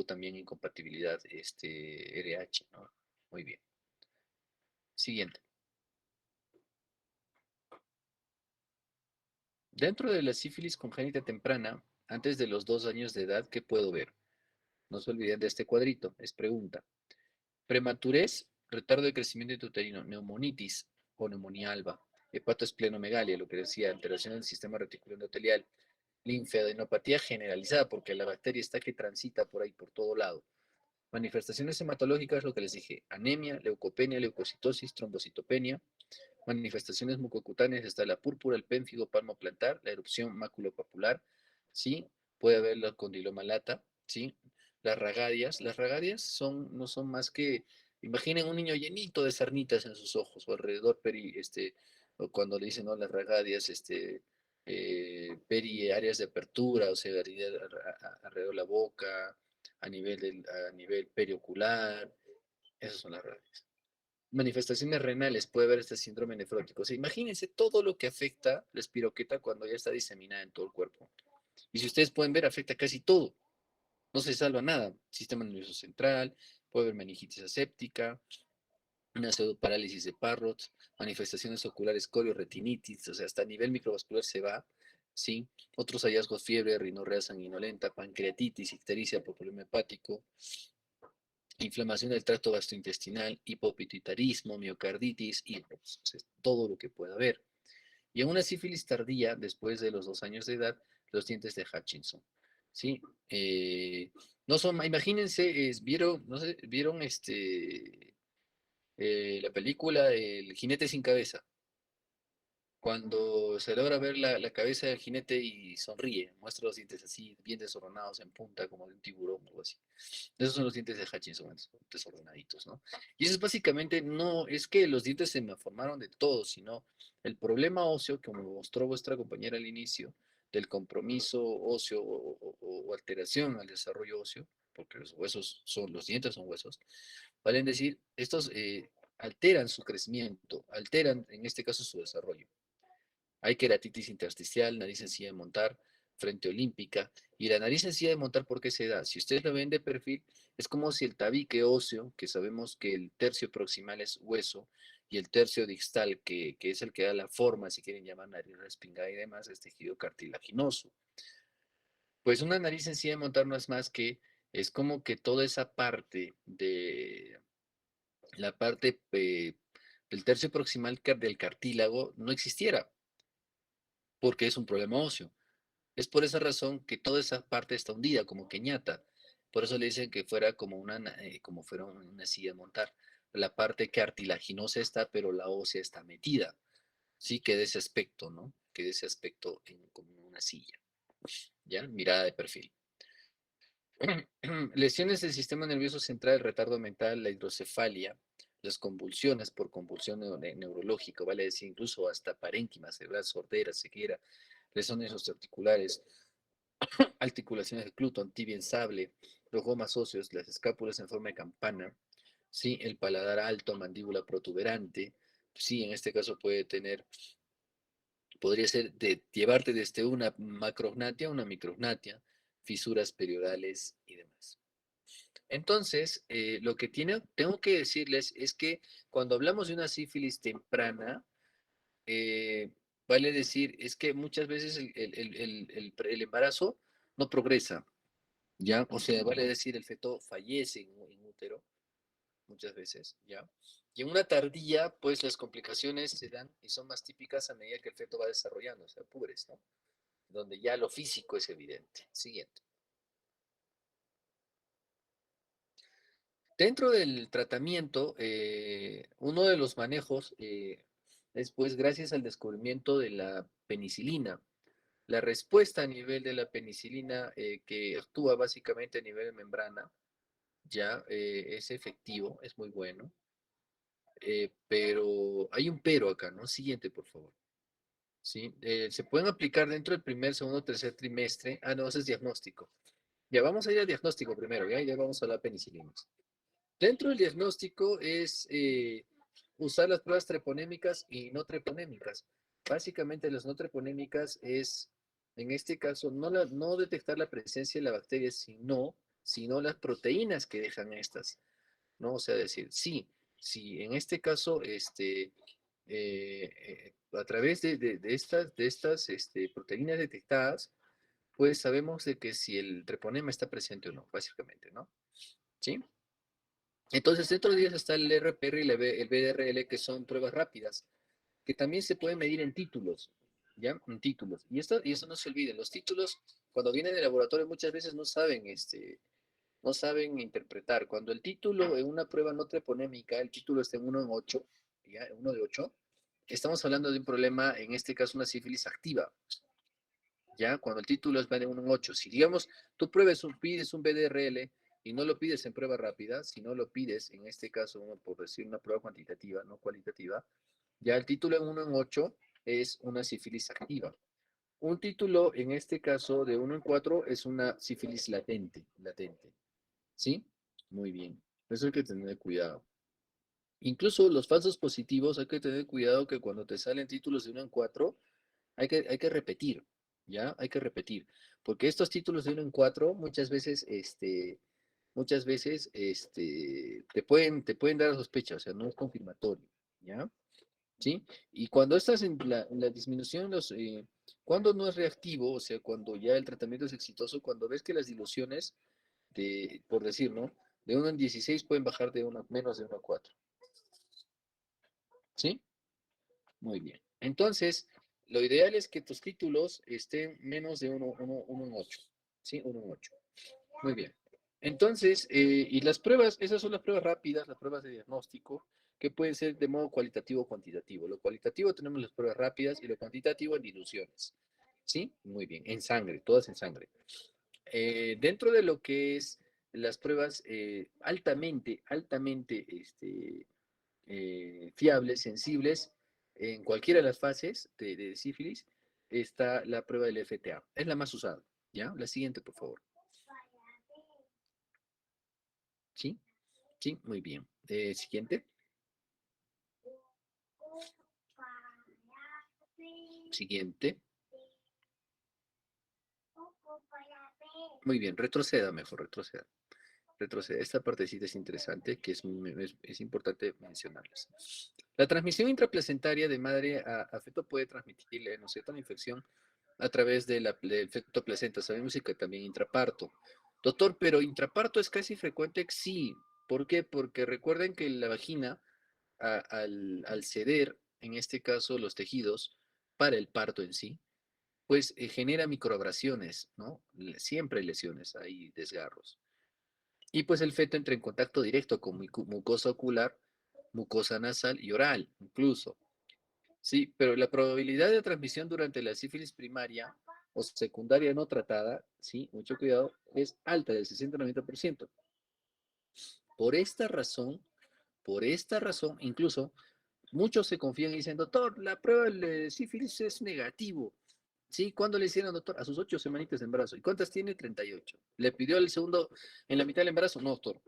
también incompatibilidad RH, ¿no? Muy bien. Siguiente. Dentro de la sífilis congénita temprana, antes de los 2 años de edad, ¿qué puedo ver? No se olviden de este cuadrito, es pregunta. Prematurez, retardo de crecimiento intrauterino, neumonitis o neumonía alba, hepatoesplenomegalia, lo que decía, alteración del sistema reticular endotelial, linfadenopatía generalizada, porque la bacteria está que transita por ahí, por todo lado. Manifestaciones hematológicas, lo que les dije, anemia, leucopenia, leucocitosis, trombocitopenia. Manifestaciones mucocutáneas, está la púrpura, el pénfigo palmoplantar, la erupción maculopapular, ¿sí? Puede haber la condiloma lata, ¿sí? Las ragadias no son más que, imaginen un niño llenito de sarnitas en sus ojos, o alrededor, o cuando le dicen, ¿no? Las ragadias, áreas de apertura, o sea, alrededor de la boca, a nivel periocular, esas son las radias. Manifestaciones renales, puede haber este síndrome nefrótico. O sea, imagínense todo lo que afecta la espiroqueta cuando ya está diseminada en todo el cuerpo. Y si ustedes pueden ver, afecta casi todo. No se salva nada. Sistema nervioso central, puede haber meningitis aséptica, una pseudoparálisis de Parrot, manifestaciones oculares, corioretinitis, o sea, hasta a nivel microvascular se va, ¿sí? Otros hallazgos, fiebre, rinorrea sanguinolenta, pancreatitis, ictericia por problema hepático, inflamación del tracto gastrointestinal, hipopituitarismo, miocarditis y pues, todo lo que pueda haber. Y en una sífilis tardía, después de los 2 años de edad, los dientes de Hutchinson. ¿Sí? No son, imagínense, vieron, no sé, vieron la película El jinete sin cabeza, cuando se logra ver la cabeza del jinete y sonríe, muestra los dientes así, bien desordenados en punta, como de un tiburón o algo así. Esos son los dientes de Hutchinson, desordenaditos, ¿no? Y eso es básicamente, no es que los dientes se me formaron de todo, sino el problema óseo, como mostró vuestra compañera al inicio, del compromiso óseo o alteración al desarrollo óseo, porque los dientes son huesos, valen decir, estos alteran su crecimiento, alteran en este caso su desarrollo. Hay queratitis intersticial, nariz sencilla de montar, frente olímpica, y la nariz sencilla de montar, ¿por qué se da? Si ustedes lo ven de perfil, es como si el tabique óseo, que sabemos que el tercio proximal es hueso, y el tercio distal, que es el que da la forma, si quieren llamar nariz respingada y demás, es tejido cartilaginoso. Pues una nariz sencilla de montar no es más que, es como que toda esa parte de la parte del tercio proximal del cartílago no existiera, porque es un problema óseo. Es por esa razón que toda esa parte está hundida, como que ñata. Por eso le dicen que fuera como como fuera una silla de montar. La parte cartilaginosa está, pero la ósea está metida. Sí, que de ese aspecto, ¿no? Que de ese aspecto como una silla. ¿Ya? Mirada de perfil. Lesiones del sistema nervioso central, el retardo mental, la hidrocefalia, las convulsiones por convulsión neurológica, vale decir, incluso hasta parénquima cerebral, sordera, ceguera, lesiones osteoarticulares, articulaciones de Cluton, tibia en sable, los gomas óseos, las escápulas en forma de campana, ¿sí? El paladar alto, mandíbula protuberante, sí, en este caso podría ser de llevarte desde una macrognatia a una micrognatia, fisuras periodales y demás. Entonces, lo que tengo que decirles es que cuando hablamos de una sífilis temprana, eh, vale decir, es que muchas veces el embarazo no progresa, ¿ya? O sea, vale decir, el feto fallece en útero, muchas veces, ¿ya? Y en una tardía, pues las complicaciones se dan y son más típicas a medida que el feto va desarrollando, o sea, pubres, ¿no? Donde ya lo físico es evidente. Siguiente. Dentro del tratamiento, uno de los manejos es pues gracias al descubrimiento de la penicilina. La respuesta a nivel de la penicilina, que actúa básicamente a nivel de membrana, ya es efectivo, es muy bueno, pero hay un pero acá, ¿no? Siguiente, por favor. ¿Sí? Se pueden aplicar dentro del primer, segundo, tercer trimestre. Ah, no, ese es diagnóstico. Ya vamos a ir al diagnóstico primero, ¿ya? Ya vamos a la penicilina. Dentro del diagnóstico es usar las pruebas treponémicas y no treponémicas. Básicamente las no treponémicas es, en este caso, no detectar la presencia de la bacteria, sino las proteínas que dejan estas, ¿no? O sea, decir, sí, en este caso, a través de estas proteínas detectadas, pues sabemos de que si el treponema está presente o no, básicamente, ¿no? ¿Sí? Entonces, dentro de ellas está el RPR y el BDRL, que son pruebas rápidas, que también se pueden medir en títulos, ¿ya? En títulos. Y esto no se olviden, los títulos, cuando vienen del laboratorio, muchas veces no saben interpretar. Cuando el título en una prueba no treponémica, el título está en 1 en 8, ¿ya? 1 de 8, estamos hablando de un problema, en este caso una sífilis activa, ¿ya? Cuando el título es de 1 en 8. Si, digamos, tú pides un BDRL y no lo pides en prueba rápida, si no lo pides, en este caso, por decir una prueba cuantitativa, no cualitativa, ya el título en 1 en 8 es una sífilis activa. Un título, en este caso, de 1 en 4 es una sífilis latente. ¿Sí? Muy bien. Eso hay que tener cuidado. Incluso los falsos positivos, hay que tener cuidado que cuando te salen títulos de 1 en 4, hay que repetir, ¿ya? Hay que repetir. Porque estos títulos de 1 en 4 muchas veces, te pueden dar sospecha, o sea, no es confirmatorio, ¿ya? ¿Sí? Y cuando estás en la disminución, cuando no es reactivo, o sea, cuando ya el tratamiento es exitoso, cuando ves que las diluciones, por decir, ¿no? De 1 en 16 pueden bajar de menos de 1 a 4. ¿Sí? Muy bien. Entonces, lo ideal es que tus títulos estén menos de 1 en 8. ¿Sí? 1 en 8. Muy bien. Entonces, y las pruebas, esas son las pruebas rápidas, las pruebas de diagnóstico, que pueden ser de modo cualitativo o cuantitativo. Lo cualitativo tenemos las pruebas rápidas y lo cuantitativo en diluciones. ¿Sí? Muy bien. En sangre, todas en sangre. Dentro de lo que es las pruebas altamente fiables, sensibles, en cualquiera de las fases de sífilis, está la prueba del FTA. Es la más usada. ¿Ya? La siguiente, por favor. ¿Sí? Sí, muy bien. Siguiente. Siguiente. Muy bien, retroceda mejor, retroceda. Retroceda. Esta partecita es interesante, que es importante mencionarles. La transmisión intraplacentaria de madre a feto puede transmitirle, ¿no es cierto?, la infección a través del feto placenta. Sabemos que también intraparto. Doctor, pero intraparto es casi frecuente, sí. ¿Por qué? Porque recuerden que la vagina, al ceder, en este caso, los tejidos para el parto en sí, pues genera microabrasiones, ¿no? Siempre hay lesiones, hay desgarros. Y pues el feto entra en contacto directo con mucosa ocular, mucosa nasal y oral, incluso. Sí, pero la probabilidad de transmisión durante la sífilis primaria o secundaria no tratada, sí, mucho cuidado, es alta, del 60-90%. Por esta razón, incluso muchos se confían y dicen, doctor, la prueba de sífilis es negativo. ¿Sí? ¿Cuándo le hicieron, doctor? A sus 8 semanitas de embarazo. ¿Y cuántas tiene? 38. ¿Le pidió el segundo en la mitad del embarazo? No, doctor.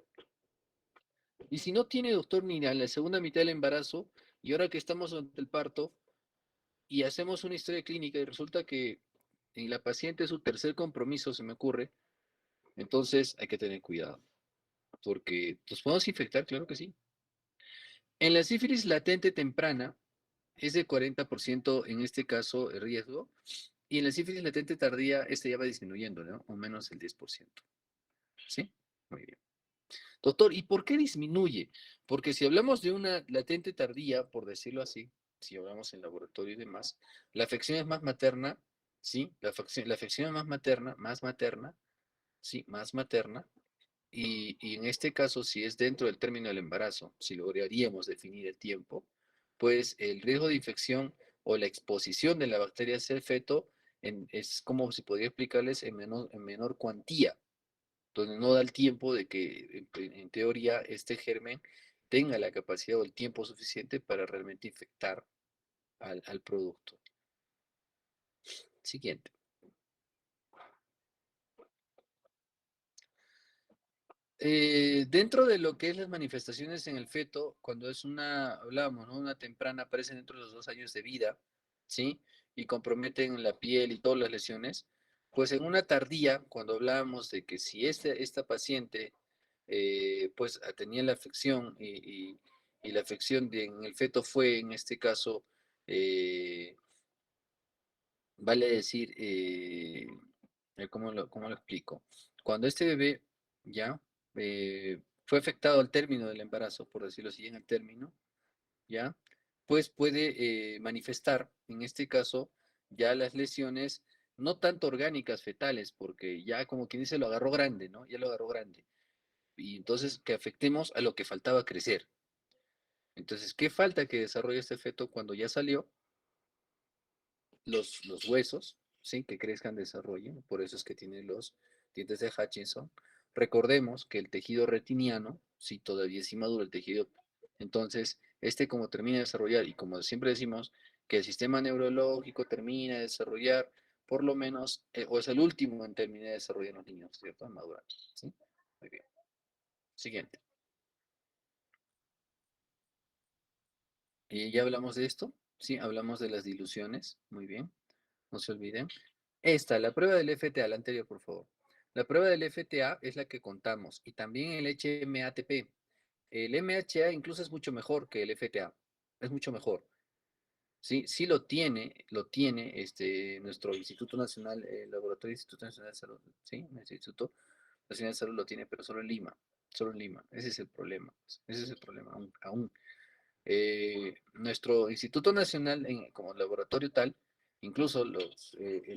Y si no tiene, doctor, ni en la segunda mitad del embarazo, y ahora que estamos ante el parto, y hacemos una historia clínica y resulta que en la paciente es su tercer compromiso, se me ocurre, entonces hay que tener cuidado, porque nos podemos infectar, claro que sí. En la sífilis latente temprana es de 40% en este caso el riesgo, y en la sífilis latente tardía este ya va disminuyendo, ¿no? O menos el 10%. ¿Sí? Muy bien. Doctor, ¿y por qué disminuye? Porque si hablamos de una latente tardía, por decirlo así, si hablamos en laboratorio y demás, la afección es más materna, ¿sí? La afección es más materna, ¿sí? Más materna. Y en este caso, si es dentro del término del embarazo, si lograríamos definir el tiempo, pues el riesgo de infección o la exposición de la bacteria hacia el feto es como si podría explicarles en menor cuantía, donde no da el tiempo de que, en teoría, este germen tenga la capacidad o el tiempo suficiente para realmente infectar al producto. Siguiente. Dentro de lo que es las manifestaciones en el feto, cuando es hablábamos, ¿no? Una temprana, aparecen dentro de los 2 años de vida, ¿sí? Y comprometen la piel y todas las lesiones. Pues en una tardía, cuando hablábamos de que si esta paciente, pues tenía la afección y la afección en el feto fue, en este caso, eh, vale decir, ¿cómo lo explico? Cuando este bebé ya fue afectado al término del embarazo, por decirlo así, en el término, ya, pues puede manifestar, en este caso, ya las lesiones, no tanto orgánicas fetales, porque ya como quien dice lo agarró grande, ¿no? Ya lo agarró grande. Y entonces que afectemos a lo que faltaba crecer. Entonces, ¿qué falta que desarrolle este feto cuando ya salió? Los huesos, ¿sí? Que crezcan, desarrollen, por eso es que tiene los dientes de Hutchinson. Recordemos que el tejido retiniano, si todavía es inmaduro el tejido, entonces como termina de desarrollar, y como siempre decimos, que el sistema neurológico termina de desarrollar, por lo menos, o es el último en terminar de desarrollar en los niños, ¿cierto? En madurar, ¿sí? Muy bien. Siguiente. Ya hablamos de esto, ¿sí? Hablamos de las diluciones, muy bien. No se olviden. La prueba del FTA, la anterior, por favor. La prueba del FTA es la que contamos y también el HMATP. El MHA incluso es mucho mejor que el FTA. Es mucho mejor. Sí, sí lo tiene nuestro Instituto Nacional, el Laboratorio Instituto Nacional de Salud. Sí, el Instituto Nacional de Salud lo tiene, pero solo en Lima. Solo en Lima. Ese es el problema. Ese es el problema aún. Nuestro Instituto Nacional, como laboratorio tal, incluso los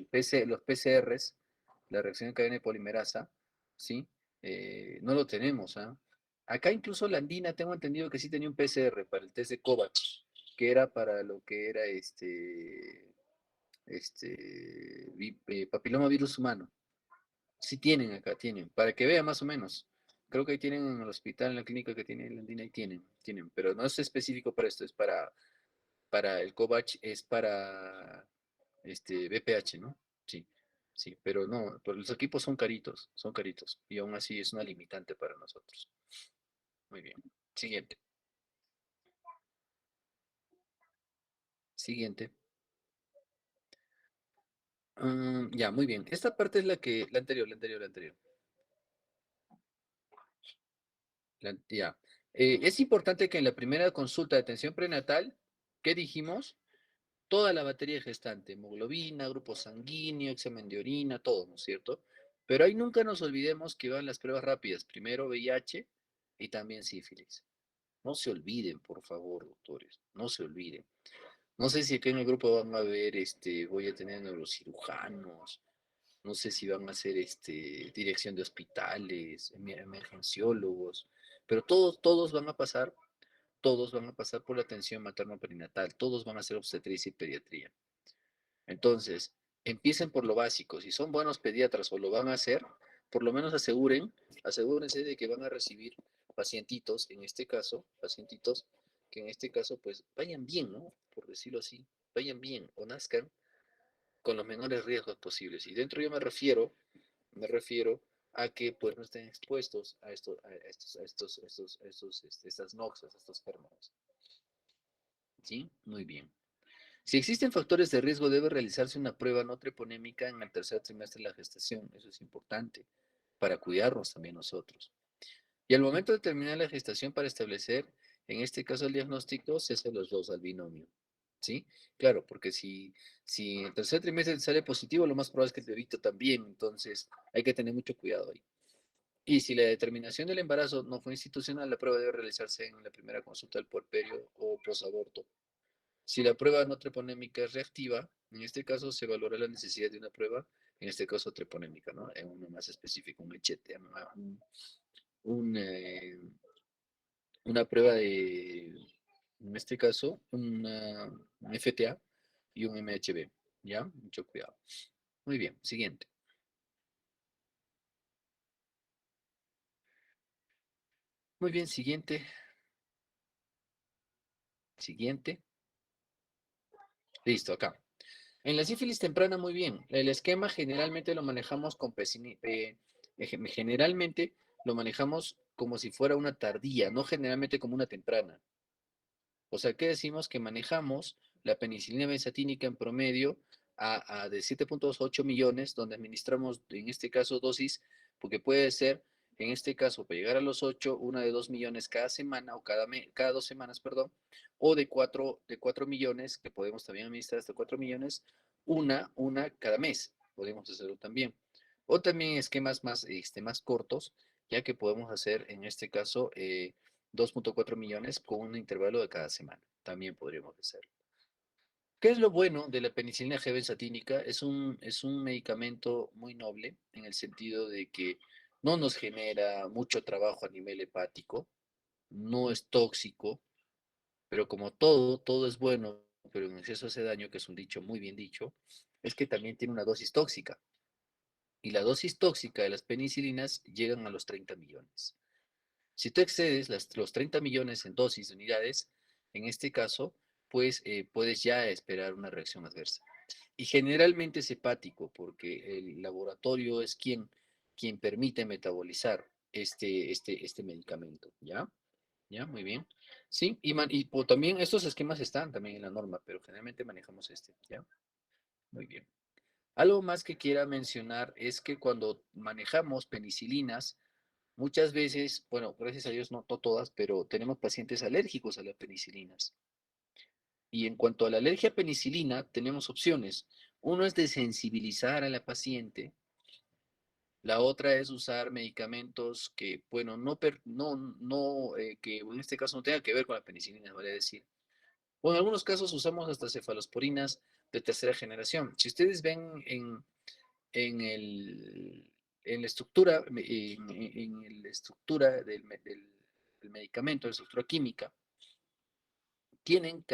PCRs, la reacción en cadena de polimerasa, ¿sí? No lo tenemos, ¿ah? Acá incluso la andina, tengo entendido que sí tenía un PCR para el test de COVAX, que era para lo que era papilomavirus humano. Sí tienen acá, tienen, para que vea más o menos. Creo que ahí tienen en el hospital, en la clínica que tiene la andina, ahí tienen, pero no es específico para esto, es para el COVAX, es para BPH, ¿no? Sí, sí, pero no, pero los equipos son caritos, y aún así es una limitante para nosotros. Muy bien. Siguiente. Siguiente. Ya, muy bien. Esta parte es la anterior, la anterior. Ya. Es importante que en la primera consulta de atención prenatal, ¿qué dijimos? Toda la batería gestante, hemoglobina, grupo sanguíneo, examen de orina, todo, ¿no es cierto? Pero ahí nunca nos olvidemos que van las pruebas rápidas. Primero VIH y también sífilis. No se olviden, por favor, doctores, no se olviden. No sé si aquí en el grupo van a ver, voy a tener neurocirujanos, no sé si van a hacer, dirección de hospitales, emergenciólogos, pero todos van a pasar por la atención materno-perinatal, todos van a hacer obstetricia y pediatría. Entonces, empiecen por lo básico. Si son buenos pediatras o lo van a hacer, por lo menos asegúrense de que van a recibir pacientitos, en este caso, pacientitos que en este caso, pues, vayan bien, ¿no? Por decirlo así, vayan bien o nazcan con los menores riesgos posibles. Y dentro yo me refiero a que, pues, no estén expuestos a estas noxas, a estos gérmenes. ¿Sí? Muy bien. Si existen factores de riesgo, debe realizarse una prueba no treponémica en el tercer trimestre de la gestación. Eso es importante para cuidarnos también nosotros. Y al momento de terminar la gestación para establecer, en este caso el diagnóstico, se hace los dos al binomio. ¿Sí? Claro, porque si en el tercer trimestre sale positivo, lo más probable es que el bebito también. Entonces hay que tener mucho cuidado ahí. Y si la determinación del embarazo no fue institucional, la prueba debe realizarse en la primera consulta del puerperio o posaborto. Si la prueba no treponémica es reactiva, en este caso se valora la necesidad de una prueba, en este caso treponémica, ¿no? En uno más específico, un, eh, una prueba en este caso, un FTA y un MHB, ¿ya? Mucho cuidado. Muy bien, siguiente. Muy bien, siguiente. Siguiente. Listo, acá. En la sífilis temprana, muy bien. El esquema generalmente lo manejamos generalmente lo manejamos como si fuera una tardía, no generalmente como una temprana. O sea, ¿qué decimos? Que manejamos la penicilina benzatínica en promedio de 7,8 millones, donde administramos, en este caso, dosis, porque puede ser, en este caso, para llegar a los 8, una de 2 millones cada semana, o cada 2 semanas, perdón, o de cuatro millones, que podemos también administrar hasta 4 millones, una cada mes, podemos hacerlo también. O también esquemas más cortos, ya que podemos hacer, en este caso, 2,4 millones con un intervalo de cada semana. También podríamos hacerlo. ¿Qué es lo bueno de la penicilina G benzatínica? Es un medicamento muy noble en el sentido de que no nos genera mucho trabajo a nivel hepático, no es tóxico, pero como todo es bueno, pero en exceso hace daño, que es un dicho muy bien dicho, es que también tiene una dosis tóxica. Y la dosis tóxica de las penicilinas llegan a los 30 millones. Si tú excedes los 30 millones en dosis de unidades, en este caso, pues puedes ya esperar una reacción adversa. Y generalmente es hepático, porque el laboratorio es quien permite metabolizar este medicamento, ¿ya? ¿Ya? Muy bien. Sí, y también estos esquemas están también en la norma, pero generalmente manejamos ¿ya? Muy bien. Algo más que quiera mencionar es que cuando manejamos penicilinas, muchas veces, bueno, gracias a Dios no todas, pero tenemos pacientes alérgicos a las penicilinas. Y en cuanto a la alergia a penicilina, tenemos opciones. Uno es desensibilizar a la paciente. La otra es usar medicamentos que, bueno, que en este caso no tengan que ver con la penicilina, vale decir. O en algunos casos usamos hasta cefalosporinas de tercera generación. Si ustedes ven en el, en la estructura, en la estructura del medicamento, la estructura química, tienen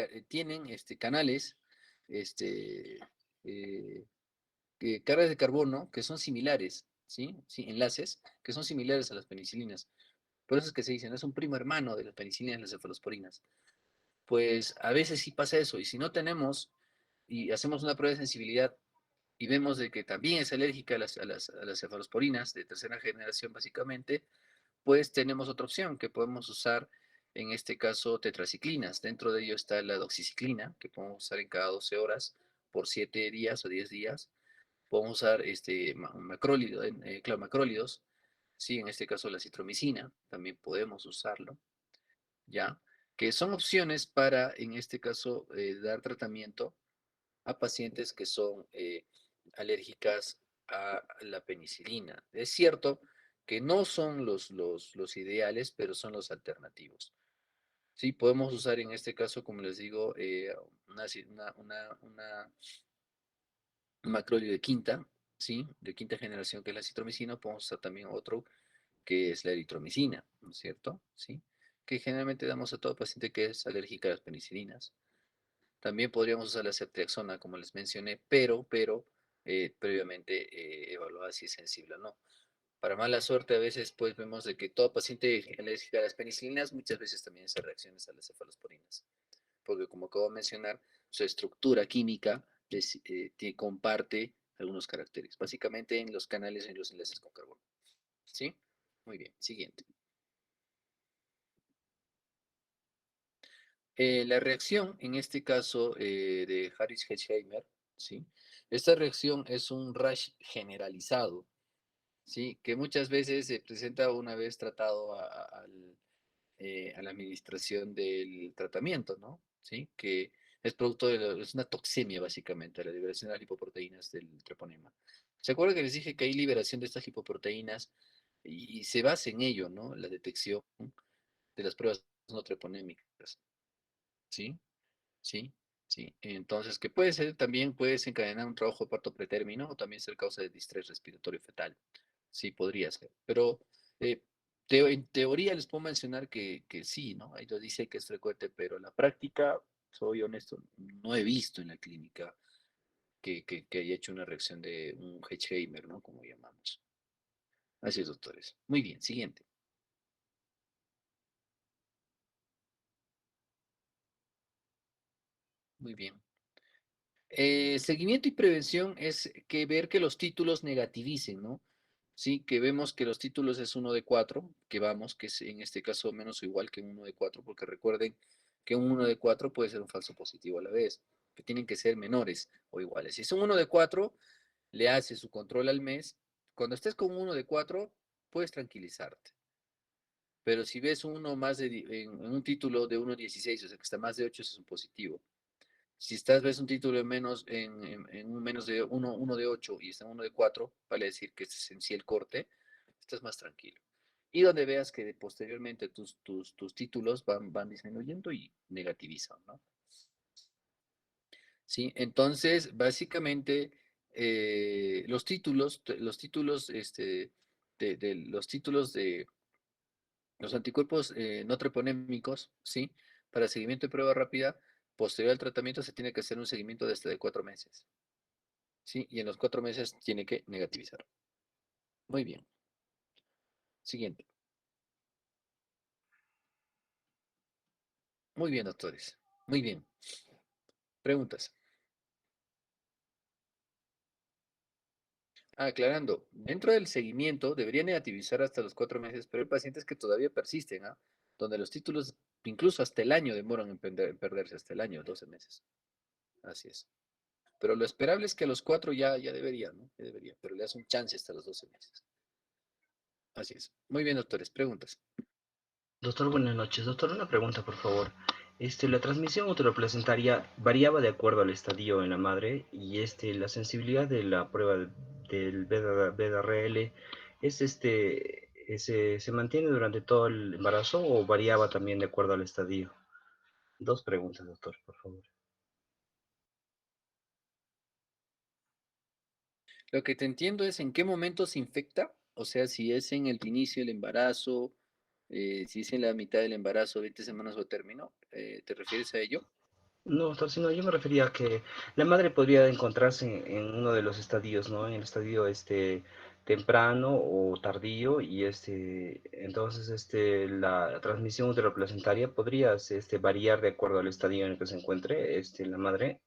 canales, este, eh, cargas de carbono que son similares, ¿sí? Sí, enlaces que son similares a las penicilinas. Por eso es que se dicen, es un primo hermano de las penicilinas y las cefalosporinas. Pues a veces sí pasa eso, y si no tenemos y hacemos una prueba de sensibilidad y vemos de que también es alérgica a las cefalosporinas de tercera generación básicamente, pues tenemos otra opción que podemos usar, en este caso tetraciclinas. Dentro de ello está la doxiciclina, que podemos usar en cada 12 horas por 7 días o 10 días. Podemos usar macrólido, claro, macrólidos, ¿sí? En este caso la citromicina, también podemos usarlo, ¿ya? Que son opciones para, en este caso, dar tratamiento a pacientes que son alérgicas a la penicilina. Es cierto que no son los ideales, pero son los alternativos. Sí, podemos usar en este caso, como les digo, una macróleo de quinta, ¿sí? De quinta generación, que es la citromicina. Podemos usar también otro, que es la eritromicina, ¿no es cierto? ¿Sí? Que generalmente damos a todo paciente que es alérgica a las penicilinas. También podríamos usar la ceftriaxona, como les mencioné, pero previamente evaluar si es sensible o no. Para mala suerte, a veces pues vemos de que todo paciente alérgico a las penicilinas muchas veces también hace reacciones a las cefalosporinas, porque como acabo de mencionar, su estructura química comparte algunos caracteres, básicamente en los canales y los enlaces con carbono. ¿Sí? Muy bien, siguiente. La reacción, en este caso de Harris-Hersheimer, ¿sí? Esta reacción es un rash generalizado, ¿sí? Que muchas veces se presenta una vez tratado a la administración del tratamiento, ¿no? ¿Sí? Que es producto es una toxemia, básicamente, la liberación de las lipoproteínas del treponema. ¿Se acuerdan que les dije que hay liberación de estas lipoproteínas y se basa en ello, ¿no? La detección de las pruebas no treponémicas, ¿sí? Sí, sí. Entonces, que puede ser también, puede desencadenar un trabajo de parto pretérmino o también ser causa de distrés respiratorio fetal. Sí, podría ser. Pero eh, en teoría les puedo mencionar que sí, ¿no? Ahí lo dice que es frecuente, pero en la práctica, soy honesto, no he visto en la clínica que haya hecho una reacción de un Hersheimer, ¿no? Como llamamos. Así es, doctores. Muy bien, siguiente. Muy bien. Seguimiento y prevención es que ver que los títulos negativicen, ¿no? Sí, que vemos que los títulos es uno de 4, que vamos, que es en este caso menos o igual que un 1 de 4, porque recuerden que un 1 de 4 puede ser un falso positivo a la vez, que tienen que ser menores o iguales. Si es un 1 de 4, le hace su control al mes. Cuando estés con un 1 de 4, puedes tranquilizarte. Pero si ves uno más en un título de 1,16, o sea que está más de 8, eso es un positivo. Si ves un título en un menos de uno de 8 y está en uno de 4, vale decir que este es en sí el corte, estás más tranquilo. Y donde veas que posteriormente tus títulos van disminuyendo y negativizan, ¿no? ¿Sí? Entonces, básicamente, los títulos de los anticuerpos no treponémicos, ¿sí? Para seguimiento de prueba rápida, posterior al tratamiento se tiene que hacer un seguimiento de 4 meses. ¿Sí? Y en los 4 meses tiene que negativizar. Muy bien. Siguiente. Muy bien, doctores. Muy bien. Preguntas. Aclarando, dentro del seguimiento debería negativizar hasta los 4 meses, pero hay pacientes que todavía persisten, ¿ah? Donde los títulos, incluso hasta el año, demoran en perderse, hasta el año, 12 meses. Así es. Pero lo esperable es que a los 4 ya debería, ¿no? Ya debería, pero le das un chance hasta los 12 meses. Así es. Muy bien, doctores. Preguntas. Doctor, buenas noches. Doctor, una pregunta, por favor. La transmisión uteroplacentaria variaba de acuerdo al estadio en la madre y la sensibilidad de la prueba del BDRL se mantiene durante todo el embarazo o variaba también de acuerdo al estadio. Dos preguntas, doctor, por favor. Lo que te entiendo es en qué momento se infecta, o sea, si es en el inicio del embarazo, si es en la mitad del embarazo, 20 semanas o término, ¿te refieres a ello? No, doctor, sino yo me refería a que la madre podría encontrarse en uno de los estadios, ¿no? En el estadio temprano o tardío y entonces la transmisión uteroplacentaria podría variar de acuerdo al estadio en el que se encuentre la madre.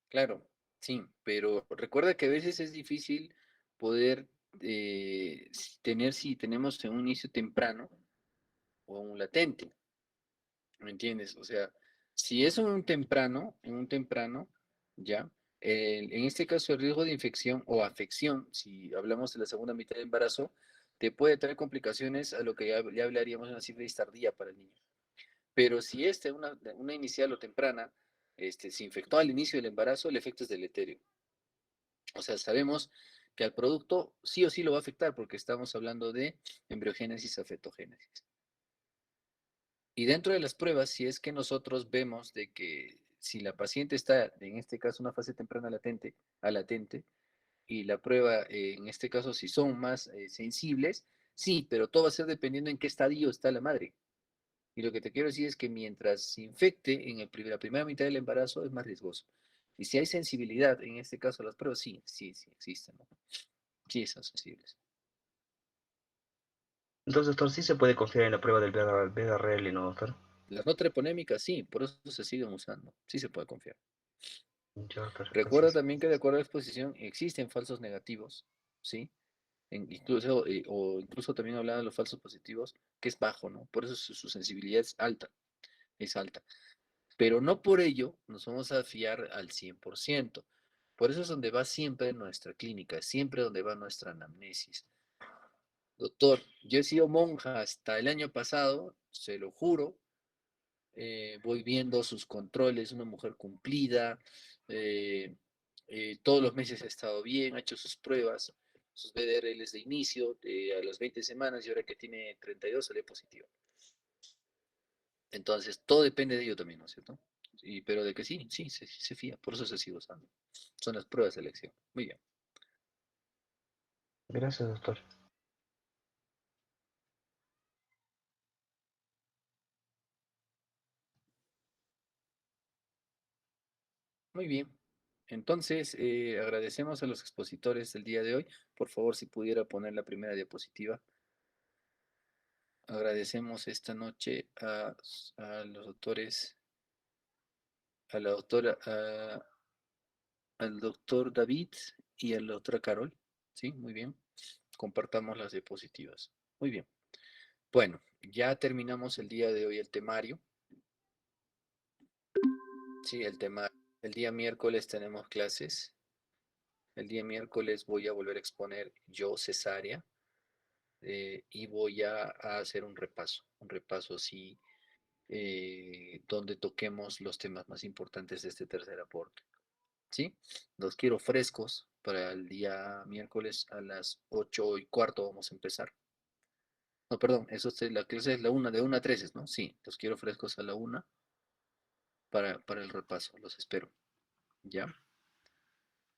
Claro, sí, pero recuerda que a veces es difícil poder si tenemos un inicio temprano o un latente, ¿me entiendes? O sea, si es en un temprano, ¿ya? En este caso, el riesgo de infección o afección, si hablamos de la segunda mitad del embarazo, te puede traer complicaciones a lo que ya hablaríamos de una sífilis tardía para el niño. Pero si una inicial o temprana, se infectó al inicio del embarazo, el efecto es deleterio. O sea, sabemos que al producto sí o sí lo va a afectar porque estamos hablando de embriogénesis a fetogénesis. Y dentro de las pruebas, si es que nosotros vemos de que si la paciente está, en este caso, una fase temprana latente, y la prueba, en este caso, si son más sensibles, sí, pero todo va a ser dependiendo en qué estadio está la madre. Y lo que te quiero decir es que mientras se infecte en la primera mitad del embarazo es más riesgoso. Y si hay sensibilidad, en este caso las pruebas, sí existen, ¿no? Sí son sensibles. Entonces, doctor, sí se puede confiar en la prueba del BRL, ¿no, doctor? Las no treponémicas, sí, por eso se siguen usando. Sí se puede confiar. Ya, doctor, Recuerda gracias. también que de acuerdo a la exposición existen falsos negativos, ¿sí? Incluso también hablaba de los falsos positivos, que es bajo, ¿no? Por eso su sensibilidad es alta. Pero no por ello nos vamos a fiar al 100%. Por eso es donde va siempre nuestra clínica, siempre donde va nuestra anamnesis. Doctor, yo he sido monja hasta el año pasado, se lo juro, voy viendo sus controles, una mujer cumplida, eh, todos los meses ha estado bien, ha hecho sus pruebas, sus BDRLs de inicio, a las 20 semanas y ahora que tiene 32 sale positiva. Entonces, todo depende de ello también, ¿no es cierto? Pero de que sí, se fía, por eso se sigue usando. Son las pruebas de elección. Muy bien. Gracias, doctor. Muy bien. Entonces, agradecemos a los expositores del día de hoy. Por favor, si pudiera poner la primera diapositiva. Agradecemos esta noche a los doctores, a la doctora, al doctor David y a la doctora Carol. Sí, muy bien. Compartamos las diapositivas. Muy bien. Bueno, ya terminamos el día de hoy el temario. Sí, el día miércoles tenemos clases. El día miércoles voy a volver a exponer yo cesárea y voy a hacer un repaso así, donde toquemos los temas más importantes de este tercer aporte. ¿Sí? Los quiero frescos para el día miércoles a las 8:15 vamos a empezar. No, perdón, la clase es de 1 a 3, ¿no? Sí, los quiero frescos a la 1 para el repaso. Los espero. ¿Ya?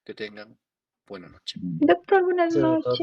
Que tengan buena noche. Doctor, buenas Sí, doctor. noches.